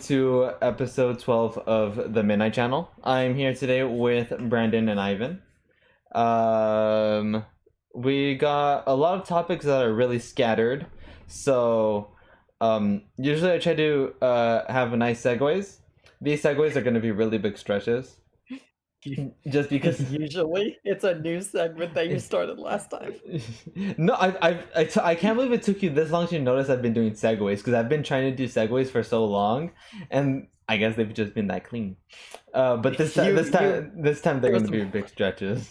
to episode 12 of the Midnight Channel. I'm here today with Brandon and Ivan. Um, we got a lot of topics that are really scattered, so usually I try to have nice segues. These segues are going to be really big stretches, just because. Usually, it's a new segment that you started last time. No, I can't believe it took you this long to notice I've been doing segues because I've been trying to do segues for so long, and I guess they've just been that clean. But this time, this time they're there was going to be big stretches.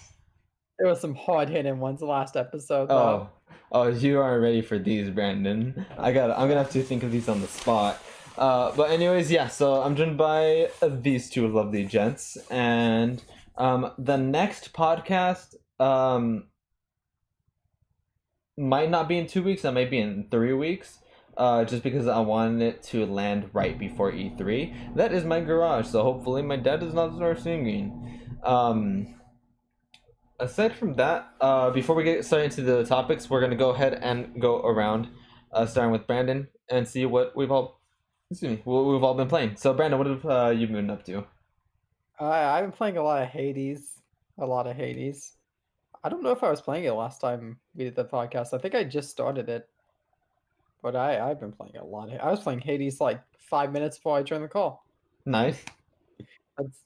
There was some hard hitting ones last episode, Oh, though. oh, you aren't ready for these, Brandon. I'm gonna have to think of these on the spot. But anyways, yeah. So I'm joined by these two lovely gents, and the next podcast might not be in 2 weeks. It might be in 3 weeks. Just because I wanted it to land right before E3. That is my garage, so hopefully my dad does not start singing. Aside from that, before we get started into the topics, we're gonna go ahead and go around, starting with Brandon, and see what what we've all been playing. So, Brandon, what have you been up to? I've been playing a lot of Hades. A lot of Hades. I don't know if I was playing it last time we did the podcast. I think I just started it, but I've been playing a lot. I was playing Hades like 5 minutes before I joined the call. Nice. That's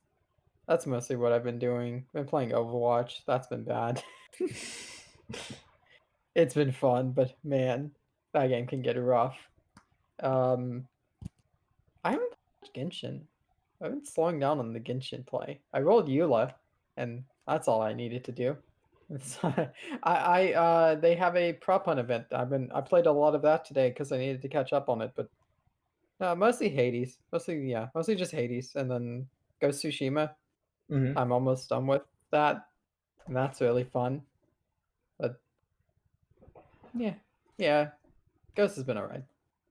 that's mostly what I've been doing. Been playing Overwatch. That's been bad. It's been fun, but man, that game can get rough. Um, I haven't played Genshin. I've been slowing down on the Genshin play. I rolled Eula, and that's all I needed to do. They have a prop hunt event. I played a lot of that today because I needed to catch up on it. But mostly Hades, mostly just Hades, and then Ghost Tsushima. Mm-hmm. I'm almost done with that, and that's really fun. But yeah, yeah, Ghost has been alright.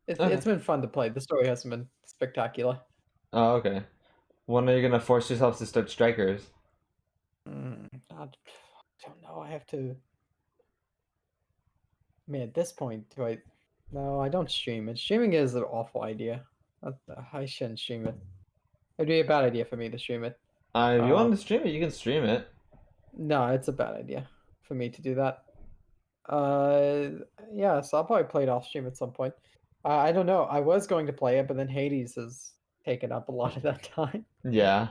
Okay. It's been fun to play. The story hasn't been spectacular. Oh, okay. When are you gonna force yourself to start Strikers? I don't know. I have to. I mean, at this point, do I? No, I don't stream it. Streaming is an awful idea. I shouldn't stream it. It'd be a bad idea for me to stream it. If you Uh, want to stream it, you can stream it. no, it's a bad idea for me to do that. Uh, yeah, so I'll probably play it off stream at some point. I don't know. I was going to play it, but then Hades has taken up a lot of that time. Yeah.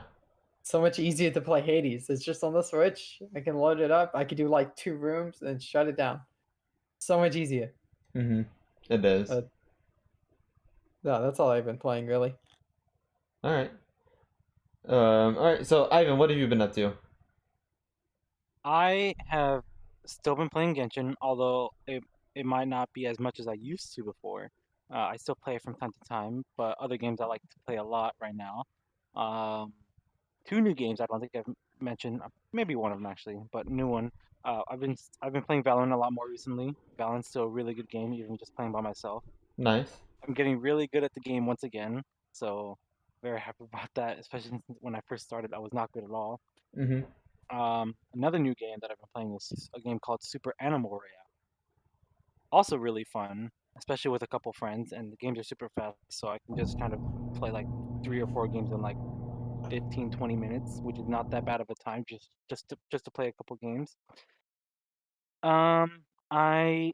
So much easier to play Hades. It's just on the Switch. I can load it up. I could do like 2 rooms and shut it down. So much easier. Mm-hmm. It is. But no, that's all I've been playing really. All right. All right. So, Ivan, what have you been up to? I have still been playing Genshin, although it might not be as much as I used to before. I still play it from time to time, but other games I like to play a lot right now. Um, Two new games I don't think I've mentioned, maybe one of them actually, but new one. I've been playing Valorant a lot more recently. Valorant's still a really good game, even just playing by myself. Nice. I'm getting really good at the game once again, so very happy about that. Especially since when I first started, I was not good at all. Mm-hmm. Another new game that I've been playing is a game called Super Animal Royale. Also really fun, especially with a couple friends, and the games are super fast, so I can just kind of play like 3 or 4 games in like 15, 20 minutes, which is not that bad of a time just to play a couple games. I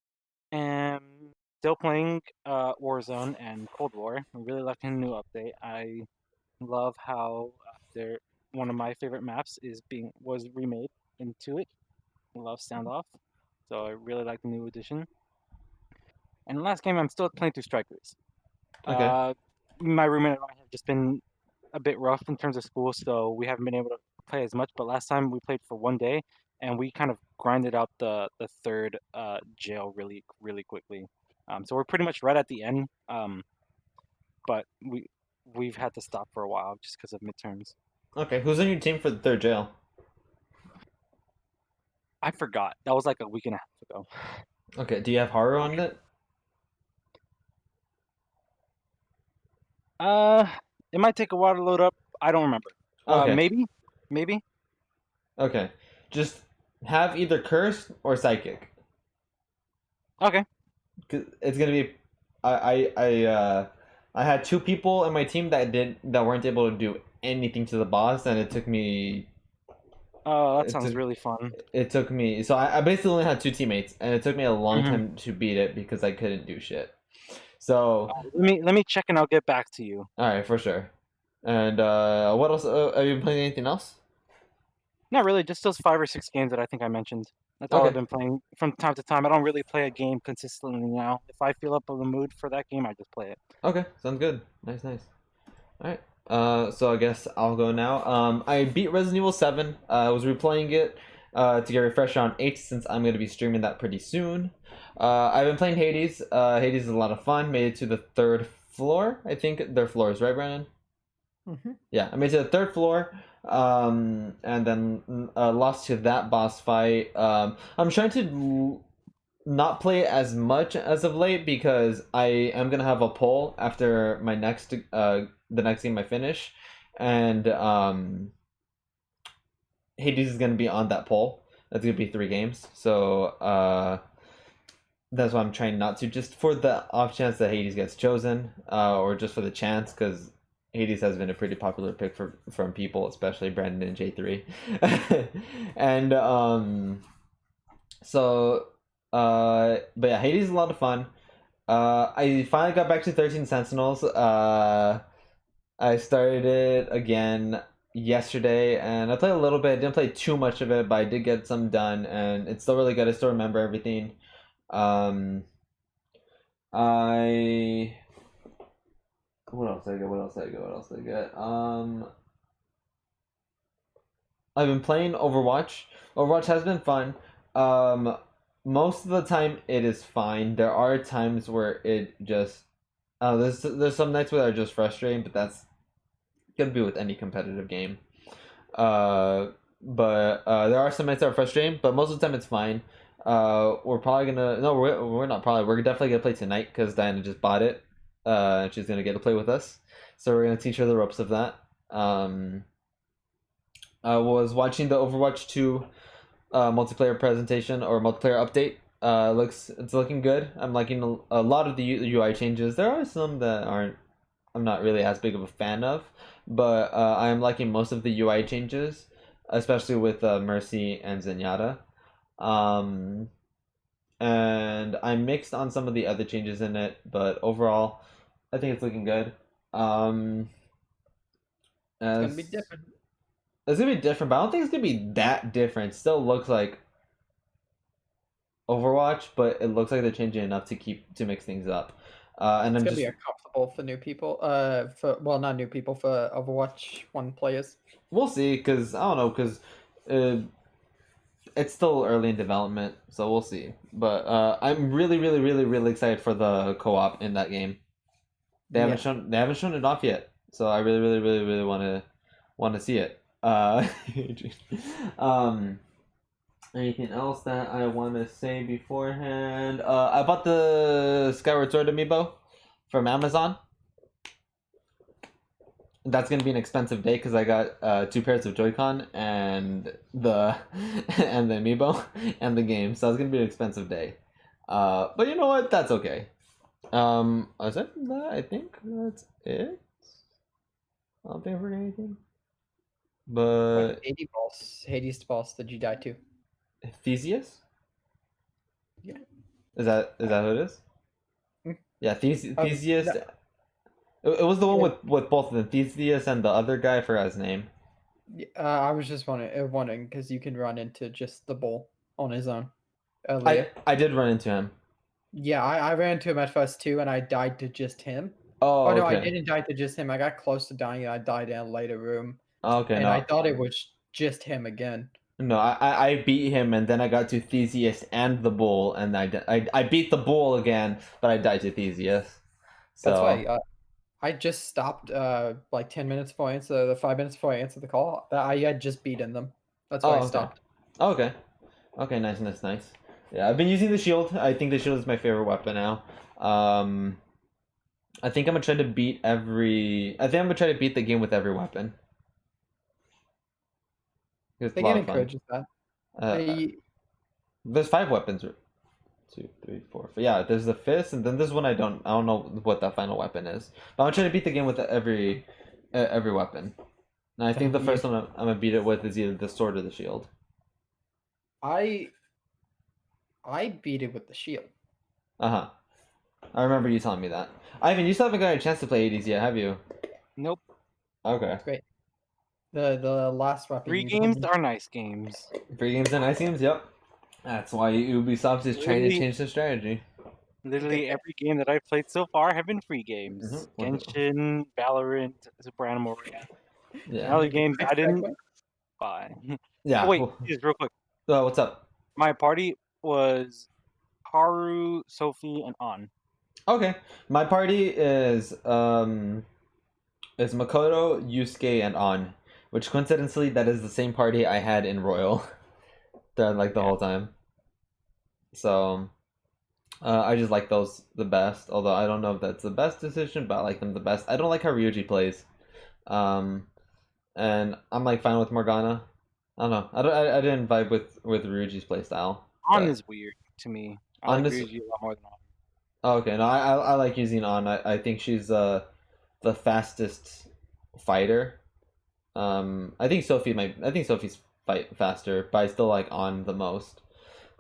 am still playing Warzone and Cold War. I'm really liking the new update. I love how one of my favorite maps was remade into it. I love Standoff, so I really like the new addition. And the last game, I'm still playing through Strikers. Okay. Uh, my roommate and I have just been a bit rough in terms of school, so we haven't been able to play as much. But last time we played for one day, and we kind of grinded out the third jail really quickly. So we're pretty much right at the end. But we've had to stop for a while just because of midterms. Okay. Who's on your team for the third jail? I forgot. That was like a week and a half ago. Okay. Do you have Haru on it? Uh, it might take a while to load up. I don't remember. Okay. Maybe. Okay. Just have either curse or psychic. Okay. 'Cause it's gonna be. I I had 2 people in my team that weren't able to do anything to the boss, and it took me Oh, that it sounds took really fun. it took me so I basically only had 2 teammates, and it took me a long Hmm. time to beat it because I couldn't do shit. So Let me check and I'll get back to you. all right, for sure. And what else? Have you been playing anything else? Not really, just those 5 or 6 games that I think I mentioned. That's all I've Okay. been playing from time to time. I don't really play a game consistently now. If I feel up in the mood for that game, I just play it. Okay, sounds good. Nice, nice. All right. So I guess I'll go now. I beat Resident Evil 7. I was replaying it to get refreshed on 8 since I'm going to be streaming that pretty soon. I've been playing Hades. Hades is a lot of fun. Made it to the 3rd floor. I think they're floors, right, Brandon? Hmm. Yeah, I made it to the 3rd floor. And then lost to that boss fight. I'm trying to not play as much as of late because I am gonna have a poll after my next the next game I finish, and Hades is gonna be on that poll. That's gonna be 3 games, so that's why I'm trying not to, just for the off chance that Hades gets chosen, or just for the chance, because Hades has been a pretty popular pick from people, especially Brandon and J3, and so but yeah, Hades is a lot of fun. I finally got back to 13 Sentinels. I started it again yesterday, and I played a little bit. I didn't play too much of it, but I did get some done, and it's still really good. I still remember everything. Um, I what else did I get? What else did I get? What else did I get? I've been playing Overwatch. Overwatch has been fun. Um, Most of the time it is fine. There are times where it just there's some nights where they're just frustrating, but that's gonna be with any competitive game. But there are some nights that are frustrating, but most of the time it's fine. We're probably gonna no, we're not probably we're definitely gonna play tonight because Diana just bought it. And she's gonna get to play with us, so we're gonna teach her the ropes of that. I was watching the Overwatch 2 multiplayer presentation or multiplayer update. It's looking good. I'm liking a lot of the UI changes. There are some that aren't. I'm not really as big of a fan of, but I am liking most of the UI changes, especially with Mercy and Zenyatta. Um, and I'm mixed on some of the other changes in it, but overall, I think it's looking good. Um, It's gonna as be different. It's gonna be different, but I don't think it's gonna be that different. Still looks like Overwatch, but it looks like they're changing enough to mix things up. And It's I'm gonna just be uncomfortable for new people. For well, not new people, for Overwatch 1 players. we'll see, because I don't know, because uh, it's still early in development, so we'll see. But I'm really, really, really, really excited for the co-op in that game. Yeah. They haven't shown it off yet, so I really, really, really, really want to see it. Um, Anything else that I want to say beforehand? I bought the Skyward Sword amiibo from Amazon. That's gonna be an expensive day because I got 2 pairs of Joy-Con and the and the amiibo and the game, so it's gonna be an expensive day. But you know what? That's okay. Aside from that, I think that's it. I don't think I forgot anything. But Hades boss did you die to? Theseus? Yeah. Is that who it is? Mm. Yeah, Theseus. No. It was the one Yeah. with both of them, Theseus and the other guy. I forgot his name. I was just wondering because you can run into just the bull on his own earlier. I did run into him. Yeah, I ran into him at first too, and I died to just him. Oh, Oh no, I okay. didn't die to just him. I got close to dying, and I died in a later room, Okay, and I no, thought it was just him again. no. I beat him, and then I got to Theseus and the bull, and I beat the bull again, but I died to Theseus. That's So why I just stopped like 10 minutes before I answer the 5 minutes before I answered the call. I had just beaten them. That's why I okay. stopped. Okay. Okay, nice, nice, nice. Yeah, I've been using the shield. I think the shield is my favorite weapon now. I think I'm gonna try to beat every. I think I'm gonna try to beat the game with every weapon. It's The a lot game of fun. encourages that. Uh, there's 5 weapons. 2, 3, 4. Yeah, there's the fist, and then there's one I don't know what that final weapon is. But I'm trying to beat the game with every weapon. And I think the first one I'm gonna beat it with is either the sword or the shield. I beat it with the shield. Uh-huh. I remember you telling me that. Ivan, you still haven't got a chance to play Hades yet, have you? Nope. Okay. Great. The last weapon. Free you games told me- are nice games. Free games and nice games, yep. That's why Ubisoft is trying to Really? change their strategy. Literally every game that I've played so far have been free games. Mhm. Genshin, Valorant, Super Animal Royale. And Yeah. other games I didn't buy. Yeah. Oh, wait, Well, just real quick. what's up? My party was Haru, Sophie, and An. Okay. My party is Makoto, Yusuke, and An. Which coincidentally that is the same party I had in Royal. the whole time. So I just like those the best, although I don't know if that's the best decision, but I like them the best. I don't like how Ryuji plays. And I'm like fine with Morgana. I don't know. I didn't vibe with Ryuji's playstyle. An but- is weird to me. I An like is- Ryuji a lot more than An. Oh, okay, no, I like using An. I think she's the fastest fighter. I think Sophie's fight faster, but I still like An the most.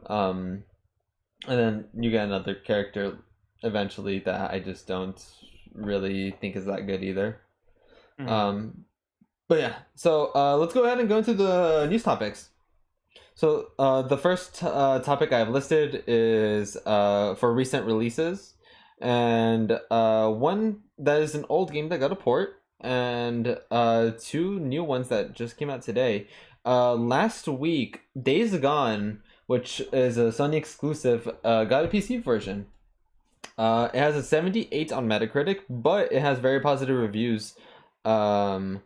And then you get another character eventually that I just don't really think is that good either. Mhm. But yeah, so let's go ahead and go into the news topics. So the first topic I have listed is for recent releases, and one that is an old game that got a port, and two new ones that just came out today. Last week, Days Gone, which is a Sony exclusive, got a PC version. It has a 78 on Metacritic, but it has very positive reviews on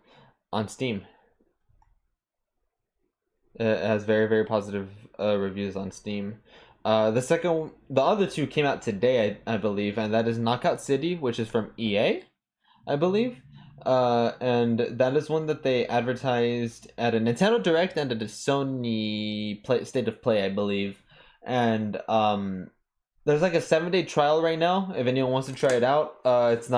Steam. It has very, very positive reviews on Steam. The other two came out today, I believe, and that is Knockout City, which is from EA, I believe. And that is one that they advertised at a Nintendo Direct and at a Sony State of Play, I believe. And there's like a 7-day trial right now. If anyone wants to try it out, it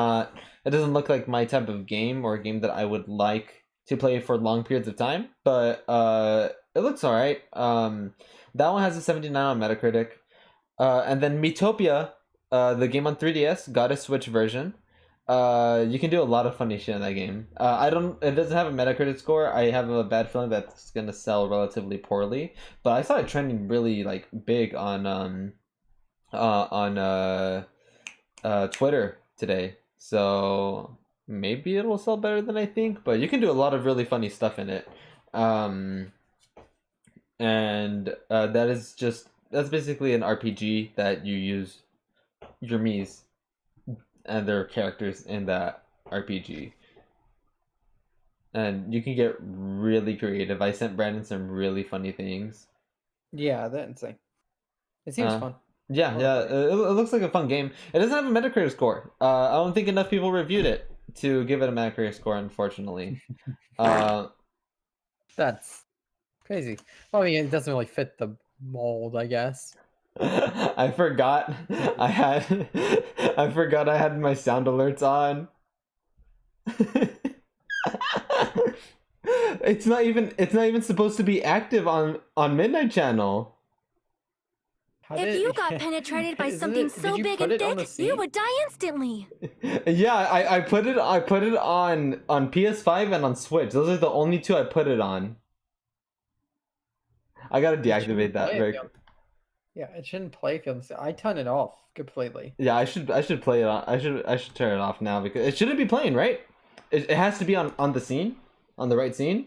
doesn't look like my type of game or a game that I would like to play for long periods of time, but it looks alright. That one has a 79 on Metacritic. And then Miitopia, the game on 3DS, got a Switch version. You can do a lot of funny shit in that game. It doesn't have a Metacritic score. I have a bad feeling that's gonna sell relatively poorly, but I saw it trending really like big on Twitter today. So maybe it'll sell better than I think, but you can do a lot of really funny stuff in it. That's basically an RPG that you use your Miis and their characters in that RPG. And you can get really creative. I sent Brandon some really funny things. Yeah, that's insane. It seems fun. Yeah, it looks like a fun game. It doesn't have a Metacritic score. I don't think enough people reviewed it to give it a Metacritic score, unfortunately. That's crazy. Well, I mean, it doesn't really fit the mold, I guess. I forgot I had my sound alerts on. It's not even supposed to be active on Midnight Channel. If you got penetrated by something so big and thick, you would die instantly. Yeah, I put it on PS5 and on Switch. Those are the only two I put it on. I gotta deactivate that. Yeah, it shouldn't play if you I turn it off completely. Yeah, I should play it on. I should turn it off now because it shouldn't be playing, right? It has to be on the scene, on the right scene.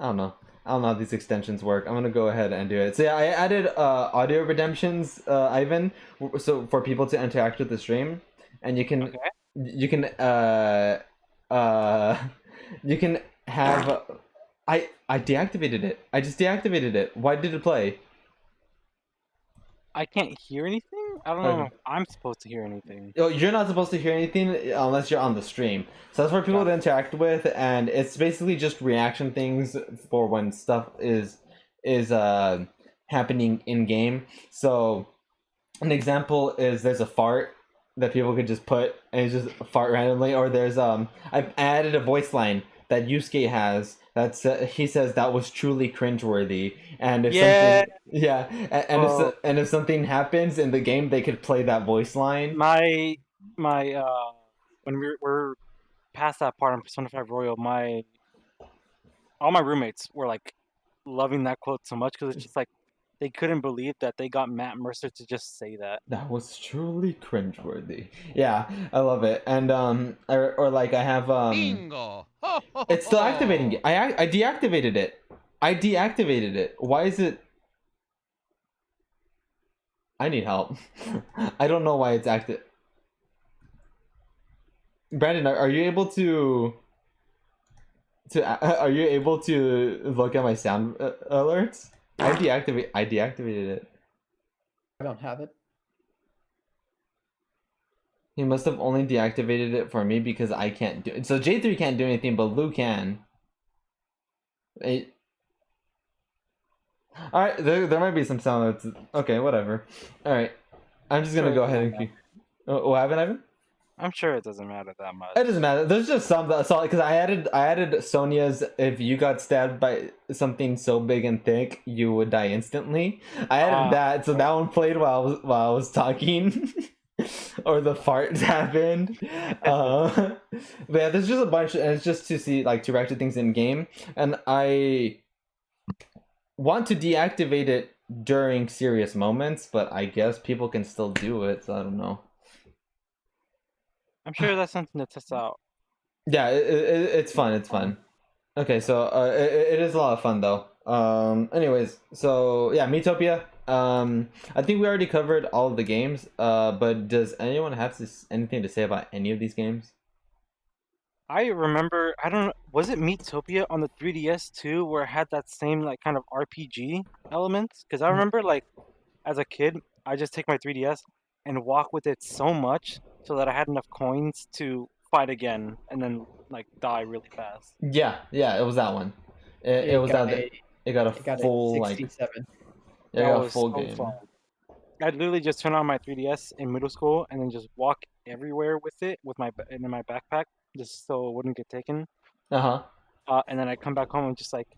I don't know how these extensions work. I'm gonna go ahead and do it. So yeah, I added audio redemptions, Ivan, so for people to interact with the stream, and you can have. I deactivated it. I just deactivated it. Why did it play? I can't hear anything? I don't know if I'm supposed to hear anything. Oh, you're not supposed to hear anything unless you're on the stream. So that's for people to interact with, and it's basically just reaction things for when stuff is happening in game. So an example is there's a fart that people could just put and it's just fart randomly, or there's I added a voice line that Yusuke has that's he says that was truly cringeworthy, and if something and if something happens in the game, they could play that voice line. My when we're past that part on Persona 5 Royal, all my roommates were like loving that quote so much because it's just like they couldn't believe that they got Matt Mercer to just say that. That was truly cringeworthy. Yeah, I love it. And or like I have Bingo. Ho, ho, ho, it's still activating. I deactivated it. I deactivated it. Why is it? I need help. I don't know why it's active. Brandon, are you able to are you able to look at my sound alerts? I deactivated it. I don't have it. He must have only deactivated it for me because I can't do it. So J3 can't do anything, but Lou can. Alright, there might be some sound that's... Okay, whatever. Alright. I'm just gonna go ahead and keep... What happened, Ivan? I'm sure it doesn't matter that much. It doesn't matter. There's just some that saw because I added Sonia's if you got stabbed by something so big and thick you would die instantly. I added that, so that one played while I was talking, or the farts happened. But yeah, there's just a bunch, and it's just to see like to react to things in game, and I want to deactivate it during serious moments, but I guess people can still do it, so I don't know. I'm sure that's something to test out. Yeah, it's fun. It's fun. Okay, so it is a lot of fun though. Anyways, so yeah, Miitopia. I think we already covered all of the games. But does anyone have anything to say about any of these games? I remember, was it Miitopia on the 3DS too, where it had that same like kind of RPG elements? Because I remember like as a kid, I just take my 3DS and walk with it so much so that I had enough coins to fight again and then like die really fast. Yeah, it was that one. It was that. It got a full like. Yeah, it got a full game. Fun. I'd literally just turn on my 3DS in middle school and then just walk everywhere with it in my backpack just so it wouldn't get taken. And then I come back home and just like,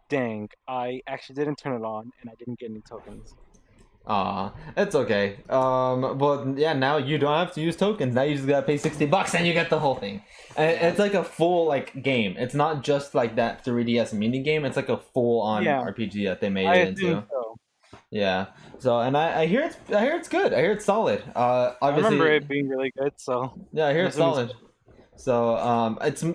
dang, I actually didn't turn it on and I didn't get any tokens. It's okay. But yeah, now you don't have to use tokens. Now you just gotta pay $60 and you get the whole thing. And it's like a full like game. It's not just like that 3DS mini game. It's like a full on RPG that they made it into. So. Yeah. So and I hear it's good. I hear it's solid. Obviously, I remember it being really good. So yeah, I hear it's solid. So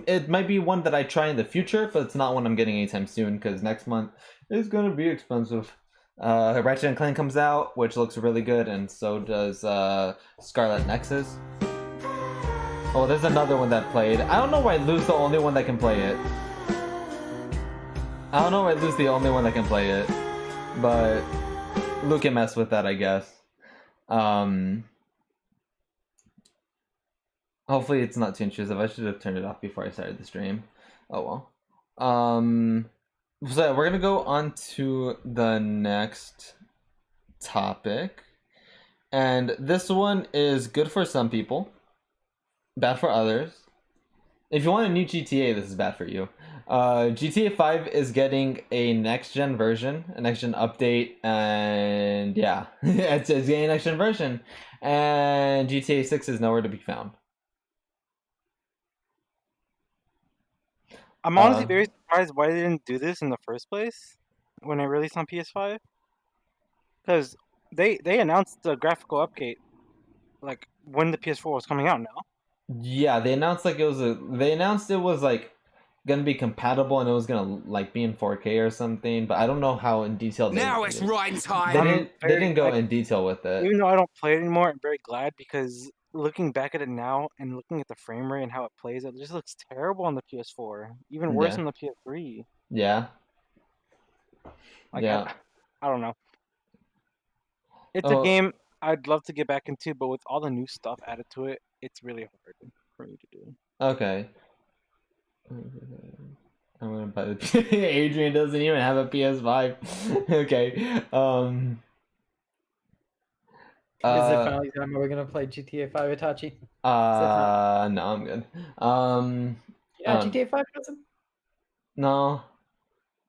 it might be one that I try in the future, but it's not one I'm getting anytime soon because next month is gonna be expensive. Ratchet and Clank comes out, which looks really good, and so does Scarlet Nexus. Oh, there's another one that played. I don't know why Lou's the only one that can play it. I don't know why Lou's the only one that can play it, but Lou can mess with that, I guess. Hopefully it's not too intrusive. I should have turned it off before I started the stream. Oh well. So we're gonna go on to the next topic, and this one is good for some people, bad for others. If you want a new GTA, this is bad for you. GTA 5 is getting a next-gen version, a next-gen update, and yeah, it's getting a next-gen version, and GTA 6 is nowhere to be found. I'm honestly very surprised why they didn't do this in the first place when it released on PS5. Because they announced the graphical update like when the PS4 was coming out now. Yeah, they announced it was like gonna be compatible and it was gonna like be in 4K or something, but I don't know how in detail. Now it's right time. They didn't go in detail with it. Even though I don't play it anymore, I'm very glad because looking back at it now and looking at the frame rate and how it plays, it just looks terrible on the PS4. Even worse on the PS3. Yeah. Like, I don't know. It's a game I'd love to get back into, but with all the new stuff added to it, it's really hard for me to do. Okay. I'm gonna buy the Adrian doesn't even have a PS5. Okay. Is it finally time we're gonna play GTA 5, Itachi? No, I'm good. Yeah, GTA 5 doesn't. No,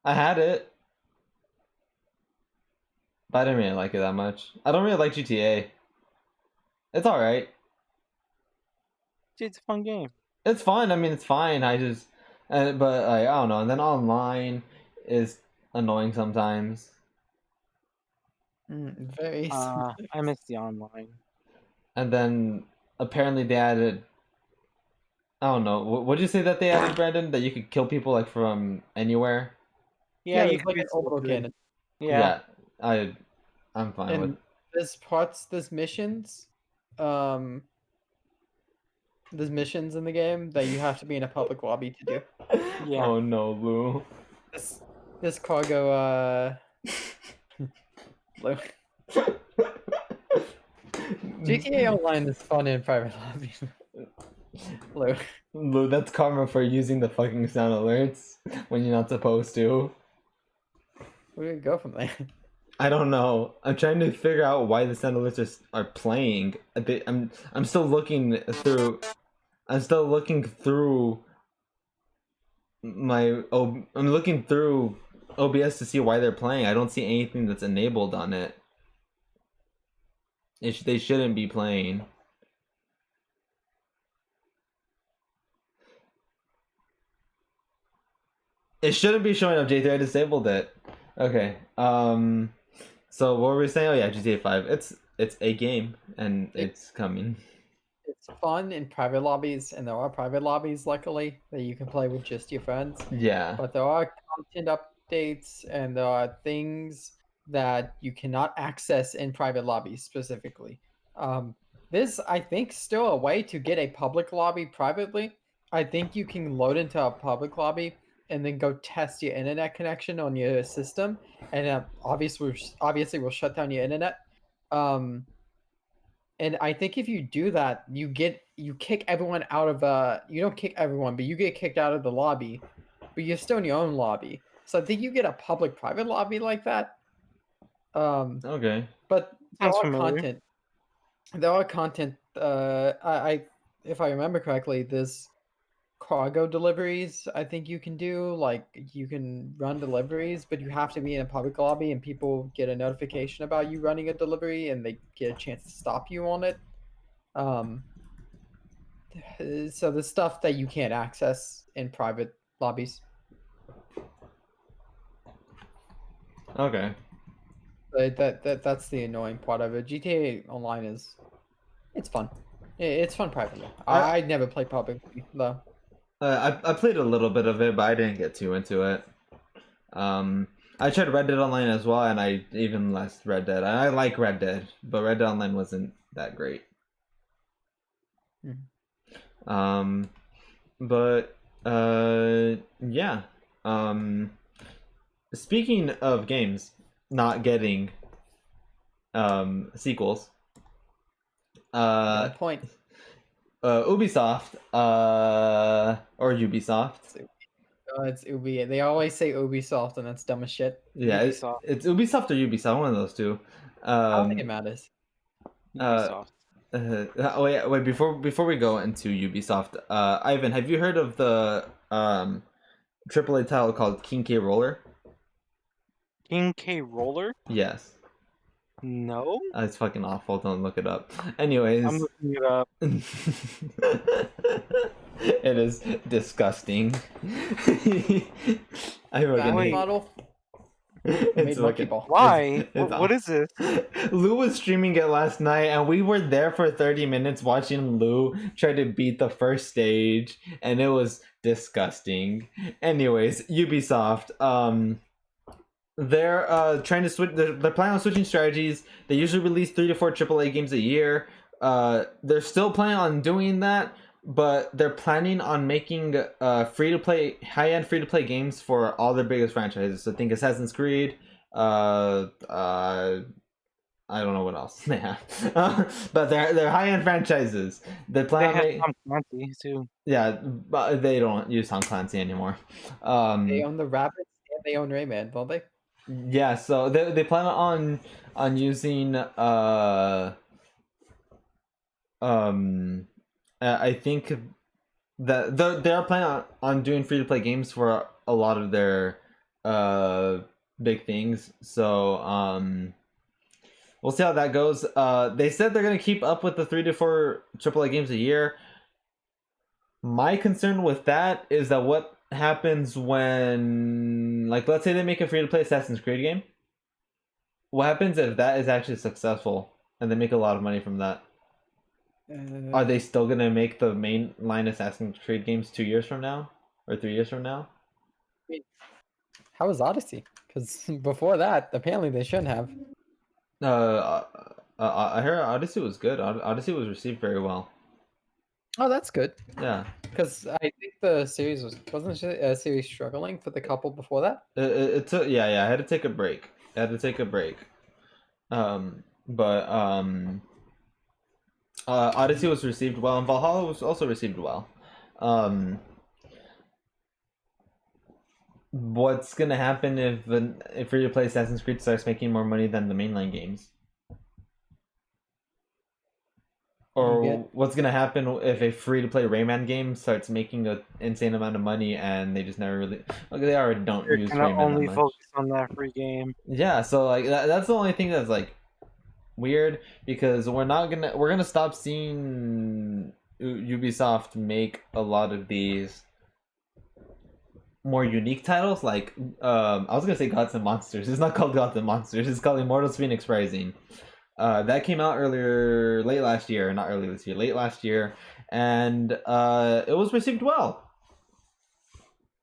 I had it, but I didn't really like it that much. I don't really like GTA. It's all right. It's a fun game. It's fun. I mean, it's fine. But like, I don't know. And then online is annoying sometimes. Very. I miss the online. And then apparently they added. I don't know. What did you say that they added, Brandon? That you could kill people like from anywhere? Yeah, you it's like could an orbital cannon. Yeah. I'm fine with. And there's missions, there's missions in the game that you have to be in a public lobby to do. Yeah. Oh no, Lou. This cargo, Lou. GTA Online is fun in private lobbies. Lou, that's karma for using the fucking sound alerts when you're not supposed to. Where do we go from there? I don't know. I'm trying to figure out why the sound alerts are playing. I'm still looking through. I'm still looking through I'm looking through OBS to see why they're playing. I don't see anything that's enabled on it. They shouldn't be playing. It shouldn't be showing up, J3. I disabled it. Okay. So what were we saying? Oh yeah, GTA 5. It's a game and it's coming. It's fun in private lobbies, and there are private lobbies, luckily, that you can play with just your friends. Yeah. But there are content updates, and there are things that you cannot access in private lobbies specifically. There's, I think, still a way to get a public lobby privately. I think you can load into a public lobby and then go test your internet connection on your system, and obviously we'll shut down your internet. And I think if you do that, you kick everyone out of you don't kick everyone, but you get kicked out of the lobby, but you're still in your own lobby. So I think you get a public private lobby like that. Okay. But there are content. If I remember correctly, there's cargo deliveries. I think you can do, like, you can run deliveries, but you have to be in a public lobby, and people get a notification about you running a delivery, and they get a chance to stop you on it. So the stuff that you can't access in private lobbies. Okay. That's the annoying part of it. GTA Online it's fun. It's fun privately. I never play publicly though. I played a little bit of it, but I didn't get too into it. I tried Red Dead Online as well, and I even less Red Dead. I like Red Dead, but Red Dead Online wasn't that great. But yeah. Speaking of games not getting sequels, Point. Ubisoft, or Ubisoft. It's Ubi. They always say Ubisoft, and that's dumb as shit. Yeah, it's Ubisoft or Ubisoft, one of those two. I don't think it matters. Ubisoft. Wait. Before we go into Ubisoft, Ivan, have you heard of the AAA title called King K. Roller? King K. Roller? Yes. No. It's fucking awful. Don't look it up. Anyways, I'm looking it up. It is disgusting. I Batman model. It's Monkey Ball. Why? It's What is this? Lou was streaming it last night, and we were there for 30 minutes watching Lou try to beat the first stage, and it was disgusting. Anyways, Ubisoft, they're trying to switch. They're planning on switching strategies. They usually release 3 to 4 AAA games a year. They're still planning on doing that, but they're planning on making free-to-play, high-end free-to-play games for all their biggest franchises. So think Assassin's Creed, I don't know what else they have, but they're high-end franchises. They plan They have Tom Clancy too. Yeah, but they don't use Tom Clancy anymore. They own the Rabbids and they own Rayman, don't they? Yeah, so they plan on using I think that they are planning on doing free to play games for a lot of their big things. So we'll see how that goes. They said they're gonna keep up with the 3 to 4 AAA games a year. My concern with that is that what happens when, like, let's say they make a free to play Assassin's Creed game. What happens if that is actually successful and they make a lot of money from that? Are they still gonna make the mainline Assassin's Creed games 2 years from now or 3 years from now? How was Odyssey? Because before that, apparently they shouldn't have. I heard Odyssey was good. Odyssey was received very well. Oh, that's good. Yeah. Because I think the series wasn't the series struggling for the couple before that. It took I had to take a break. Odyssey was received well, and Valhalla was also received well. What's gonna happen if free to play Assassin's Creed starts making more money than the mainline games? Or what's gonna happen if a free to play Rayman game starts making an insane amount of money and they just never really they already don't use Rayman only that much. Focus on that free game. Yeah, so like that's the only thing that's like weird, because we're gonna stop seeing Ubisoft make a lot of these more unique titles. Like I was gonna say Gods and Monsters. It's not called Gods and Monsters. It's called Immortals Phoenix Rising. That came out late last year, and it was received well.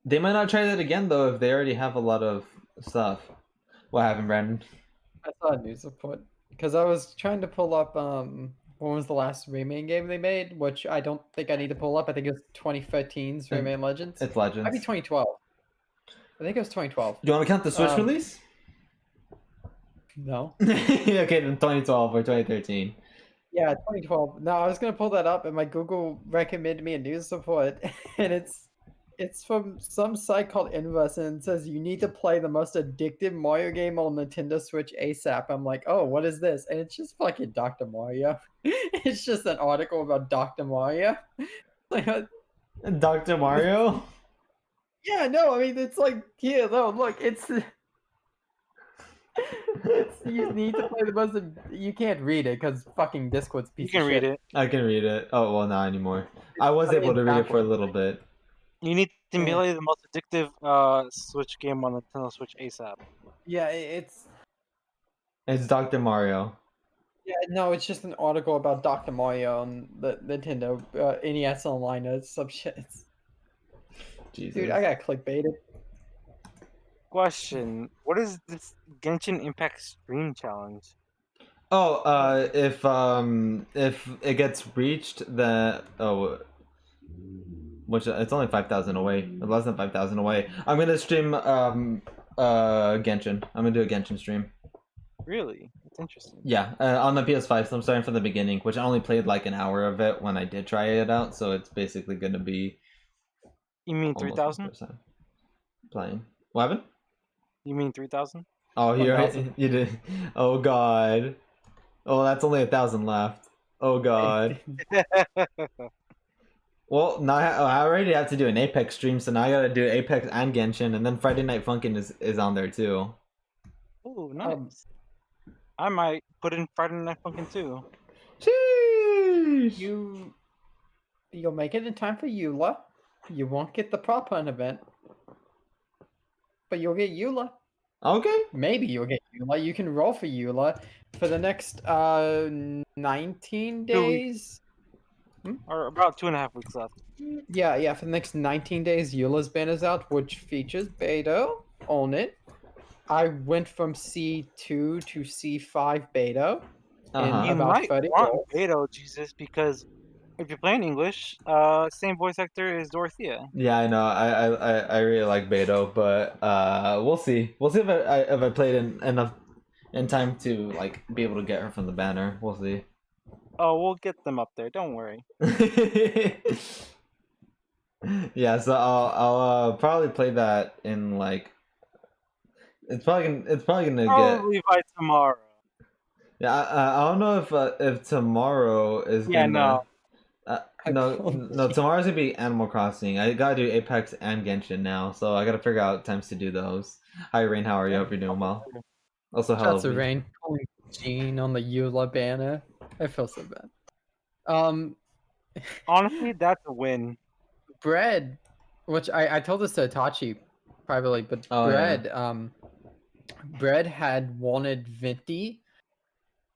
They might not try that again though if they already have a lot of stuff. What happened, Brandon? I saw a news report because I was trying to pull up when was the last Rayman game they made, which I don't think I need to pull up. I think it was 2015's Rayman Legends. It's Legends. Might be 2012. I think it was 2012. Do you want to count the Switch release? No. Okay, then 2012 or 2013. Yeah, 2012. No, I was gonna pull that up, and my Google recommended me a news report, and it's from some site called Inverse, and it says you need to play the most addictive Mario game on Nintendo Switch ASAP. I'm like, oh, what is this? And it's just fucking Dr. Mario. It's just an article about Dr. Mario. Dr. Mario? Yeah, no, I mean, it's like, here, no, look, you need to play the most. You can't read it because fucking Discord's piece. You can read it. I can read it. Oh well, not anymore. I was able to read it for a little bit. You need to play the most addictive Switch game on the Nintendo Switch ASAP. Yeah, it's Dr. Mario. Yeah, no, it's just an article about Dr. Mario on the Nintendo NES Online or some shit. Jesus. Dude, I got clickbaited. Question: what is this Genshin Impact Stream Challenge? Oh, if it gets reached, which it's only 5,000 away, less than 5,000 away. I'm gonna stream Genshin. I'm gonna do a Genshin stream. Really? That's interesting. Yeah, on the PS5, so I'm starting from the beginning, which I only played like an hour of it when I did try it out, so it's basically gonna be. You mean 3,000? Playing. What happened? You mean 3,000? Oh, you did. Oh God. Oh, that's only 1,000 left. Oh God. Well, now I already have to do an Apex stream, so now I gotta do Apex and Genshin, and then Friday Night Funkin' is on there too. Oh, nice. I might put in Friday Night Funkin' too. Sheesh. You'll make it in time for Eula. You won't get the prop hunt event, but you'll get Eula. Okay. Maybe you'll get Eula. You can roll for Eula for the next 19 days. Or about 2.5 weeks left. Yeah, for the next 19 days, Eula's ban is out, which features Beto on it. I went from C2 to C5 Beto. You might want Beto, Jesus, because if you're playing English, same voice actor is Dorothea. Yeah, I know. I really like Beto, but we'll see. We'll see if I played enough in time to like be able to get her from the banner. We'll see. Oh, we'll get them up there. Don't worry. Yeah, so I'll probably play that in like. It's probably gonna Probably by tomorrow. Yeah, I don't know if tomorrow is gonna. No, tomorrow's gonna be Animal Crossing. I gotta do Apex and Genshin now, so I gotta figure out times to do those. Hi Rain, how are you? Hope you're doing well. Also, hello. Shots of Rain calling Gene on the Eula banner. I feel so bad. Honestly, that's a win. Bread, which I told this to Itachi privately, but Bread, Bread had wanted Venti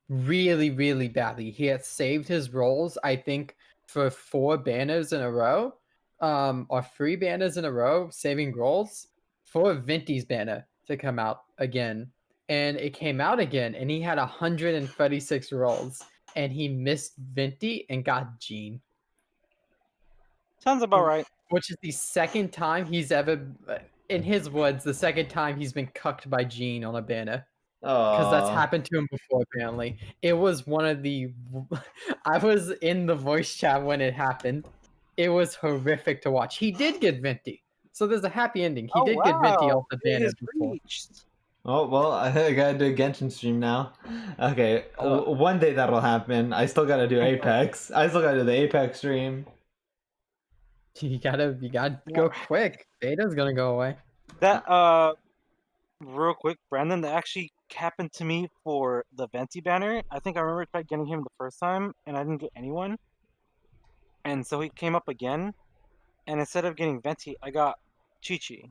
really, really badly. He had saved his rolls, I think, for 4 banners in a row, or 3 banners in a row, saving rolls for Venti's banner to come out again. And it came out again, and he had 136 rolls, and he missed Venti and got Gene. Sounds about right. Which is the second time he's ever, in his words, the second time he's been cucked by Gene on a banner. Because that's happened to him before, apparently. It was one of the... I was in the voice chat when it happened. It was horrific to watch. He did get Venti. So there's a happy ending. He did get Venti off the banner before. Oh, well, I gotta do a Genshin stream now. Okay, one day that'll happen. I still gotta do Apex. I still gotta do the Apex stream. You gotta go quick. Beta's gonna go away. That, real quick, Brandon, that actually happened to me for the Venti banner. I think I remember tried getting him the first time, and I didn't get anyone. And so he came up again, and instead of getting Venti, I got Chi-Chi.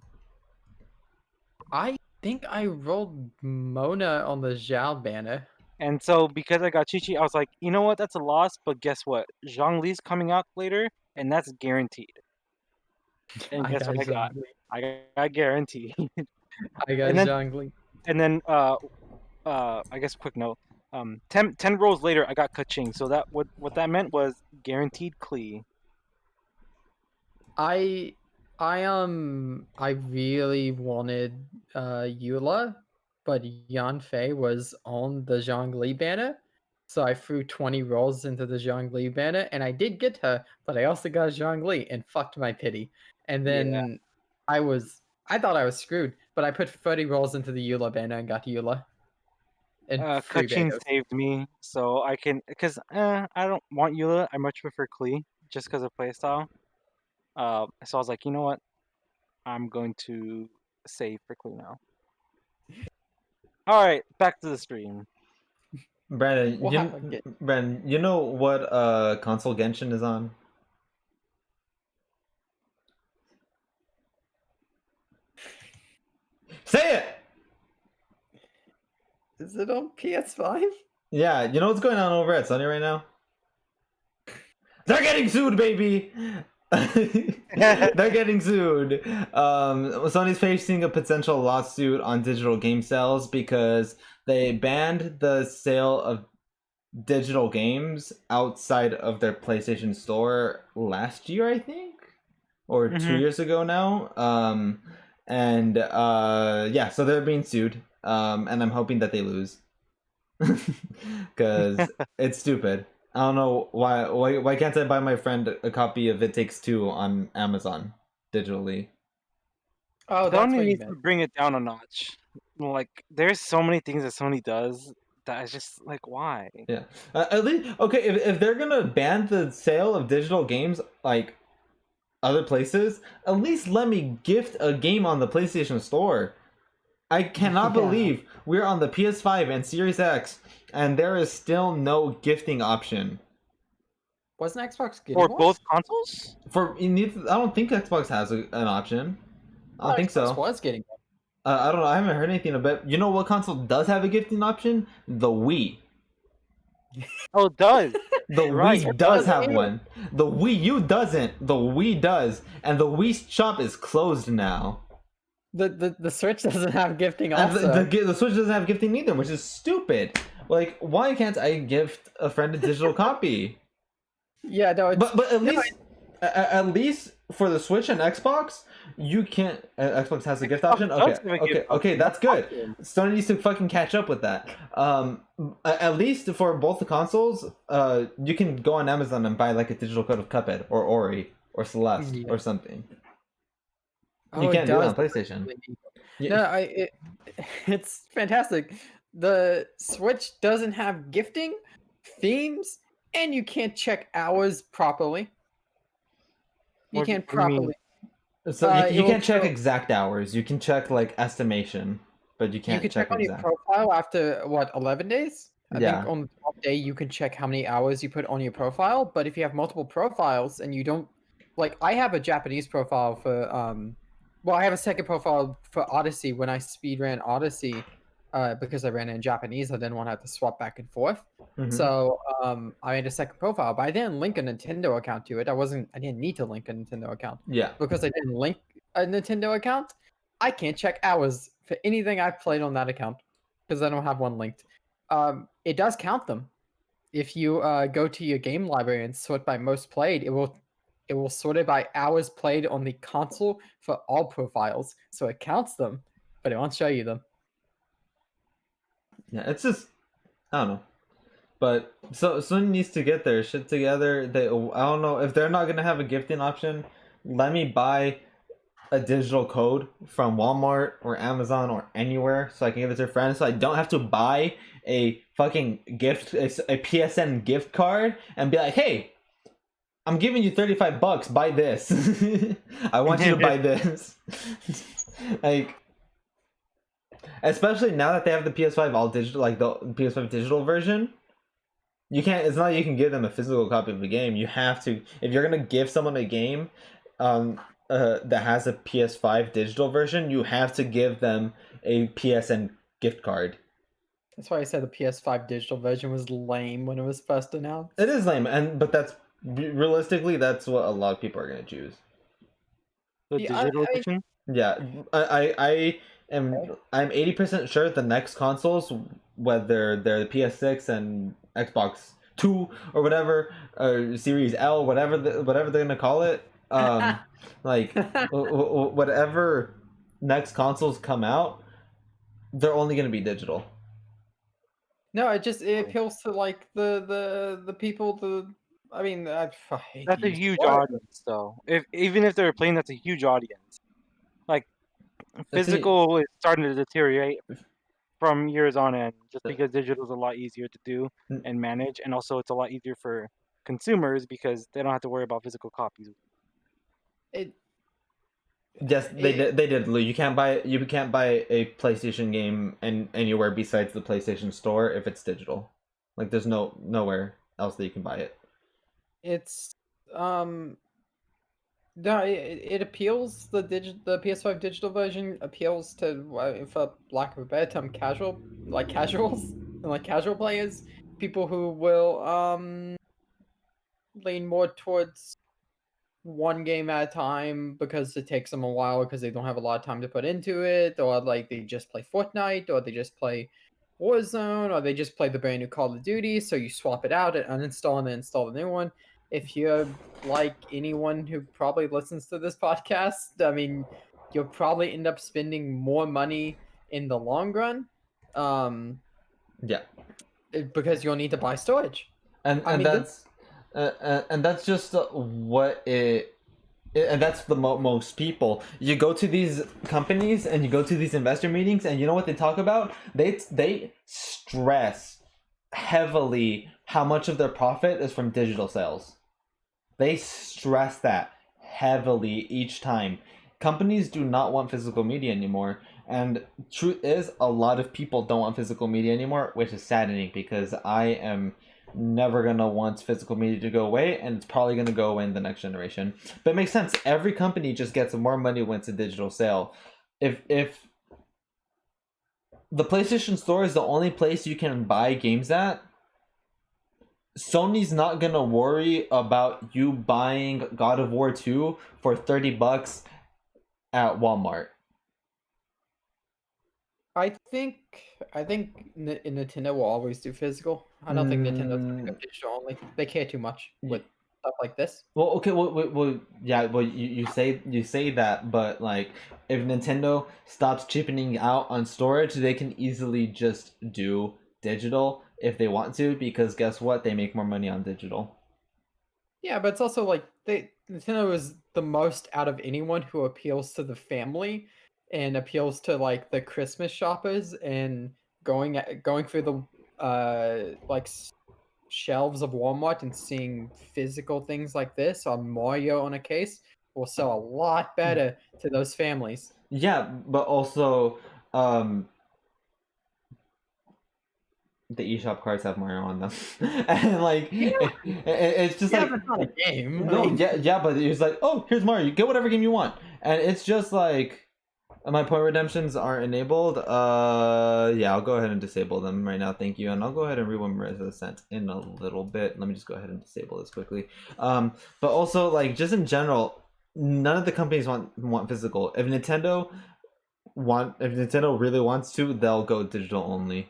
I think I rolled Mona on the Zhao banner. And so because I got Chi-Chi, I was like, you know what, that's a loss, but guess what? Zhongli's coming out later, and that's guaranteed. And guess what I got? I got guaranteed. I got Zhongli. And then I guess quick note. 10 rolls later I got Keqing, so that what that meant was guaranteed Klee. I really wanted Eula, but Yanfei was on the Zhongli banner. So I threw 20 rolls into the Zhongli banner, and I did get her, but I also got Zhongli and fucked my pity. And then I thought I was screwed, but I put 30 rolls into the Eula banner and got Eula. And Keqing saved me, so I can, because I don't want Eula, I much prefer Klee, just because of playstyle. So I was like, you know what? I'm going to save for Klee now. Alright, back to the stream. Brandon, you know what console Genshin is on? Say it! Is it on PS5? Yeah, you know what's going on over at Sony right now? They're getting sued, baby! They're getting sued. Sony's facing a potential lawsuit on digital game sales because they banned the sale of digital games outside of their PlayStation Store last year, I think, or 2 years ago now. So they're being sued. And I'm hoping that they lose because it's stupid. I don't know why can't I buy my friend a copy of It Takes Two on Amazon digitally? Oh, that's Sony needs to bring it down a notch. Like, there's so many things that Sony does that is just like, why? Yeah, at least okay. If they're gonna ban the sale of digital games like other places, at least let me gift a game on the PlayStation Store. I cannot believe we're on the PS5 and Series X, and there is still no gifting option. Wasn't Xbox getting for both consoles? I don't think Xbox has an option. I don't think so. Xbox was getting one. I don't know. I haven't heard anything about. You know what console does have a gifting option? The Wii. Oh, it does. The Wii does have one. The Wii U doesn't. The Wii does, and the Wii shop is closed now. The Switch doesn't have gifting also. The Switch doesn't have gifting either, which is stupid. Like, why can't I gift a friend a digital copy? Yeah, no. But at least for the Switch and Xbox, you can't. Xbox has a gift option. Okay, that's good. Sony needs to fucking catch up with that. At least for both the consoles, you can go on Amazon and buy like a digital code of Cuphead or Ori or Celeste or something. You can't do it on PlayStation. No, it's fantastic. the Switch doesn't have gifting, themes, and you can't check hours properly. You can't properly. So you can't check exact hours. You can check like estimation, but you can't check on exact. your profile after what 11 days. I think on the top day you can check how many hours you put on your profile. But if you have multiple profiles and you don't, like, I have a Japanese profile for well, I have a second profile for Odyssey when I speedran Odyssey, because I ran it in Japanese. I didn't want to have to swap back and forth. So I made a second profile, but I didn't link a Nintendo account to it. I didn't need to link a Nintendo account. Yeah. Because I didn't link a Nintendo account, I can't check hours for anything I've played on that account because I don't have one linked. It does count them. If you go to your game library and sort by most played, it will sort it by hours played on the console for all profiles. So it counts them, but it won't show you them. Yeah, it's just, I don't know. But Sony needs to get their shit together. I don't know if they're not gonna have a gifting option. Let me buy a digital code from Walmart or Amazon or anywhere so I can give it to friends, so I don't have to buy a fucking gift, a PSN gift card, and be like, hey, I'm giving you $35. Buy this. I want you to buy this. Like, especially now that they have the PS5 all digital, like the PS5 digital version. You can't. It's not like you can give them a physical copy of the game. You have to, if you're gonna give someone a game, that has a PS5 digital version, you have to give them a PSN gift card. That's why I said the PS5 digital version was lame when it was first announced. It is lame, but that's realistically that's what a lot of people are gonna choose. The digital edition? Yeah, I'm 80% sure the next consoles, whether they're the PS6 and Xbox 2 or whatever, or Series L, whatever they're gonna call it, like whatever next consoles come out, they're only gonna be digital. No, it appeals to like the people. I mean, that's a huge audience, though. Even if they're playing, that's a huge audience. Like, physical is starting to deteriorate from years on end, just because digital is a lot easier to do and manage, and also it's a lot easier for consumers because they don't have to worry about physical copies. Yes, they did. You can't buy a PlayStation game anywhere besides the PlayStation Store if it's digital. Like, there's nowhere else that you can buy it. It's no, it appeals, the PS5 digital version appeals to, for lack of a better term, casuals and like casual players, people who will lean more towards one game at a time because it takes them a while because they don't have a lot of time to put into it, or like they just play Fortnite, or they just play Warzone, or they just play the brand new Call of Duty, so you swap it out and uninstall and then install the new one. If you're like anyone who probably listens to this podcast, I mean, you'll probably end up spending more money in the long run. Yeah. Because you'll need to buy storage. And that's just what it. And that's the most people. You go to these companies and you go to these investor meetings, and you know what they talk about? They stress heavily how much of their profit is from digital sales. They stress that heavily each time. Companies do not want physical media anymore, and truth is, a lot of people don't want physical media anymore, which is saddening because I am never gonna want physical media to go away, and it's probably gonna go away in the next generation. But it makes sense. Every company just gets more money when it's a digital sale. If the PlayStation Store is the only place you can buy games at, Sony's not gonna worry about you buying God of War 2 for $30 at Walmart. I think Nintendo will always do physical. I don't think Nintendo's gonna go digital only. They care too much with stuff like this. Well, okay, yeah. Well, you say that, but like, if Nintendo stops chipping out on storage, they can easily just do digital if they want to, because guess what? They make more money on digital. Yeah, but it's also like Nintendo is the most out of anyone who appeals to the family and appeals to like the Christmas shoppers and going through the like shelves of Walmart and seeing physical things like this on Mario on a case will sell a lot better to those families. Yeah, but also the eShop cards have Mario on them, and like it's just like it's not a game. No, yeah, but it's like, oh, here's Mario. Get whatever game you want, and it's just like my point redemptions aren't enabled. Yeah, I'll go ahead and disable them right now. Thank you, and I'll go ahead and read what Marissa sent in a little bit. Let me just go ahead and disable this quickly. But also like just in general, none of the companies want physical. If Nintendo really wants to, they'll go digital only.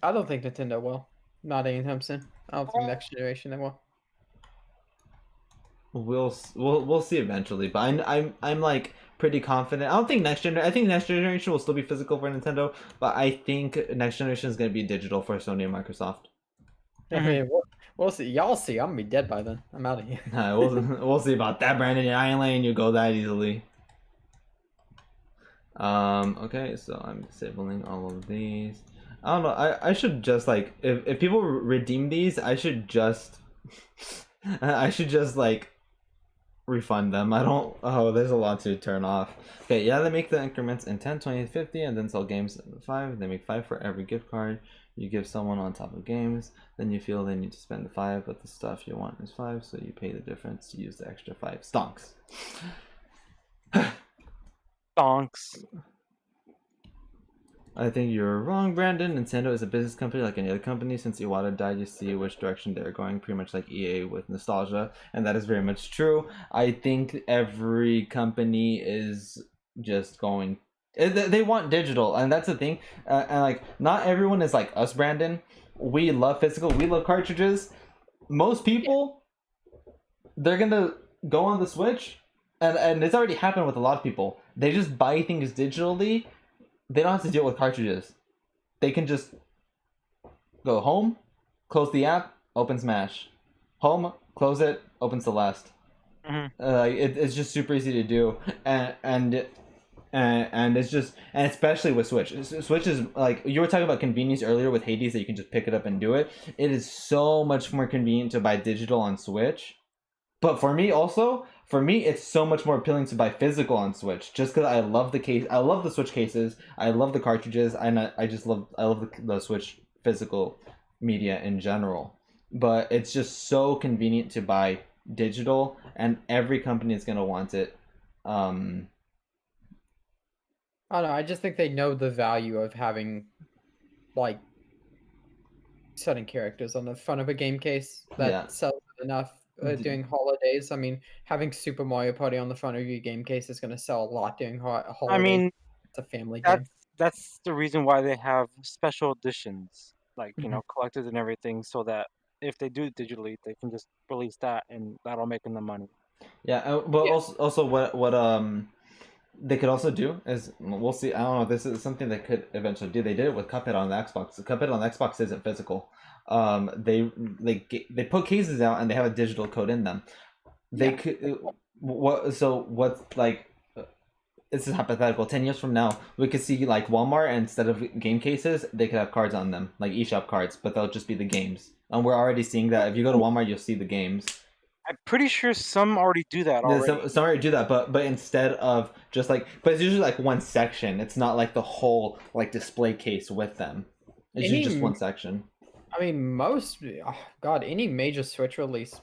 I don't think Nintendo will. Not anytime soon. I don't think next generation they will. We'll see eventually, but I'm like pretty confident. I don't think next generation. I think next generation will still be physical for Nintendo, but I think next generation is gonna be digital for Sony and Microsoft. I mean, we'll see. Y'all see. I'm gonna be dead by then. I'm out of here. We'll see about that, Brandon. I ain't letting you go that easily. Okay, so I'm disabling all of these. I don't know. I should just like if people redeem these, I should just like refund them. I don't. Oh, there's a lot to turn off. Okay, yeah, they make the increments in 10, 20, 50, and then sell games in 5. They make 5 for every gift card you give someone on top of games. Then you feel they need to spend the 5, but the stuff you want is 5, so you pay the difference to use the extra 5. Stonks. Stonks. I think you're wrong, Brandon. Nintendo is a business company like any other company. Since Iwata died, you see which direction they're going, pretty much like EA with nostalgia, and that is very much true. I think every company is just going... They want digital, and that's the thing. And like, not everyone is like us, Brandon. We love physical. We love cartridges. Most people, they're gonna go on the Switch, and it's already happened with a lot of people. They just buy things digitally. They don't have to deal with cartridges. They can just go home, close the app, open Smash. Home, close it, open Celeste. It's just super easy to do, and it's just, and especially with Switch. Switch is like, you were talking about convenience earlier with Hades, that you can just pick it up and do it. It is so much more convenient to buy digital on Switch. But for me, it's so much more appealing to buy physical on Switch, just because I love the case. I love the Switch cases. I love the cartridges, and I love the Switch physical media in general. But it's just so convenient to buy digital, and every company is gonna want it. I don't know. I just think they know the value of having, like, certain characters on the front of a game case that sells enough. During holidays, I mean, having Super Mario Party on the front of your game case is going to sell a lot during holidays. I mean, it's a family game. That's the reason why they have special editions, like, you know, collectors and everything, so that if they do it digitally, they can just release that, and that'll make them the money. Yeah, but also what they could also do is, we'll see. I don't know if this is something they could eventually do. They did it with Cuphead on the Xbox. Cuphead on the Xbox isn't physical. They put cases out and they have a digital code in them. They could what's like, this is hypothetical. 10 years from now, we could see like Walmart, instead of game cases, they could have cards on them, like eShop cards, but they'll just be the games. And we're already seeing that. If you go to Walmart, you'll see the games. I'm pretty sure some already do that already. Some already do that, but instead of just like, but it's usually like one section. It's not like the whole like display case with them. It's just one section. I mean, any major Switch release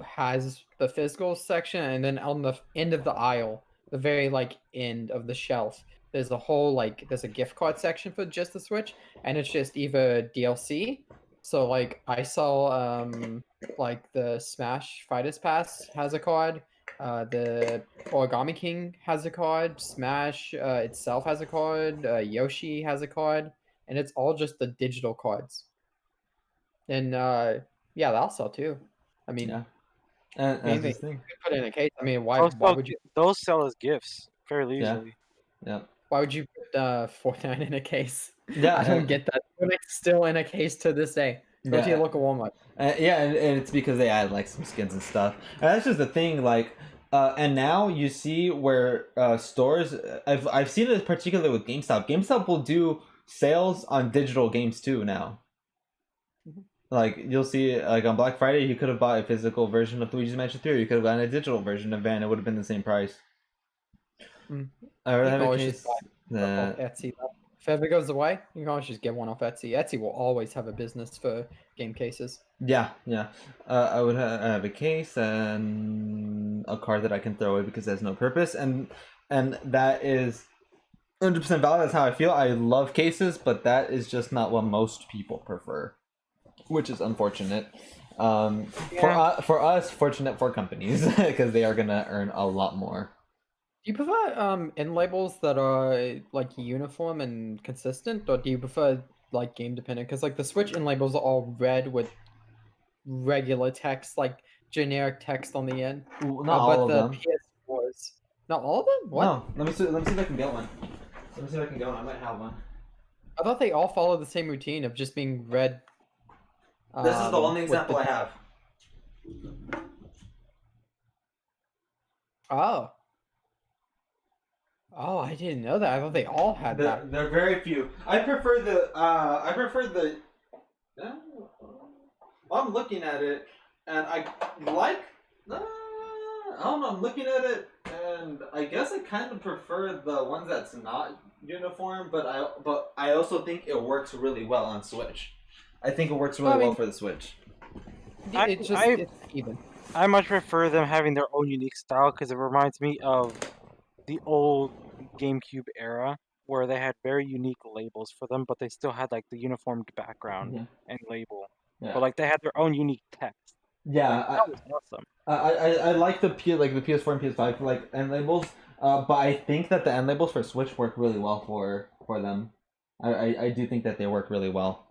has the physical section, and then on the end of the aisle, the very like end of the shelf, there's a whole there's a gift card section for just the Switch, and it's just either DLC. So like I saw like the Smash Fighters Pass has a card, the Origami King has a card, Smash itself has a card, Yoshi has a card, and it's all just the digital cards. And yeah, they'll sell too. I mean, yeah. They put it in a case. I mean, why would you? Those sell as gifts fairly easily. Yeah. Why would you put Fortnite in a case? Yeah, I don't get that. Fortnite's still in a case to this day. Go to your local Walmart. Yeah, and it's because they add like some skins and stuff. And that's just the thing. Like, And now you see where stores. I've seen it particularly with GameStop. GameStop will do sales on digital games too now. Like you'll see, like on Black Friday, you could have bought a physical version of Luigi's Mansion 3, or you could have gotten a digital version of it, and it would have been the same price. I would have a case that Etsy. If ever goes away, you can always just get one off Etsy. Etsy will always have a business for game cases. Yeah. I would have a case and a card that I can throw away because it has no purpose, and that is 100% valid. That's how I feel. I love cases, but that is just not what most people prefer, which is unfortunate. For us, fortunate for companies because they are gonna earn a lot more. Do you prefer end labels that are like uniform and consistent, or do you prefer like game dependent? Because like the Switch end labels are all red with regular text, like generic text on the end. Not all of them. PS4s, not all of them. What? No, let me see if I can get one. Let me see if I can get one. I might have one. I thought they all follow the same routine of just being red. This is the only example I have. Oh, I didn't know that. I thought they all had that. They're very few. I prefer the. I'm looking at it, and I like. I don't know. I'm looking at it, and I guess I kind of prefer the ones that's not uniform. But I also think it works really well on Switch. I think it works really well for the Switch. It's even. I much prefer them having their own unique style because it reminds me of the old GameCube era where they had very unique labels for them, but they still had like the uniformed background and label. Yeah. But like they had their own unique text. Yeah, that was awesome. I like the PS4 and PS5 like end labels, but I think that the end labels for Switch work really well for them. I do think that they work really well.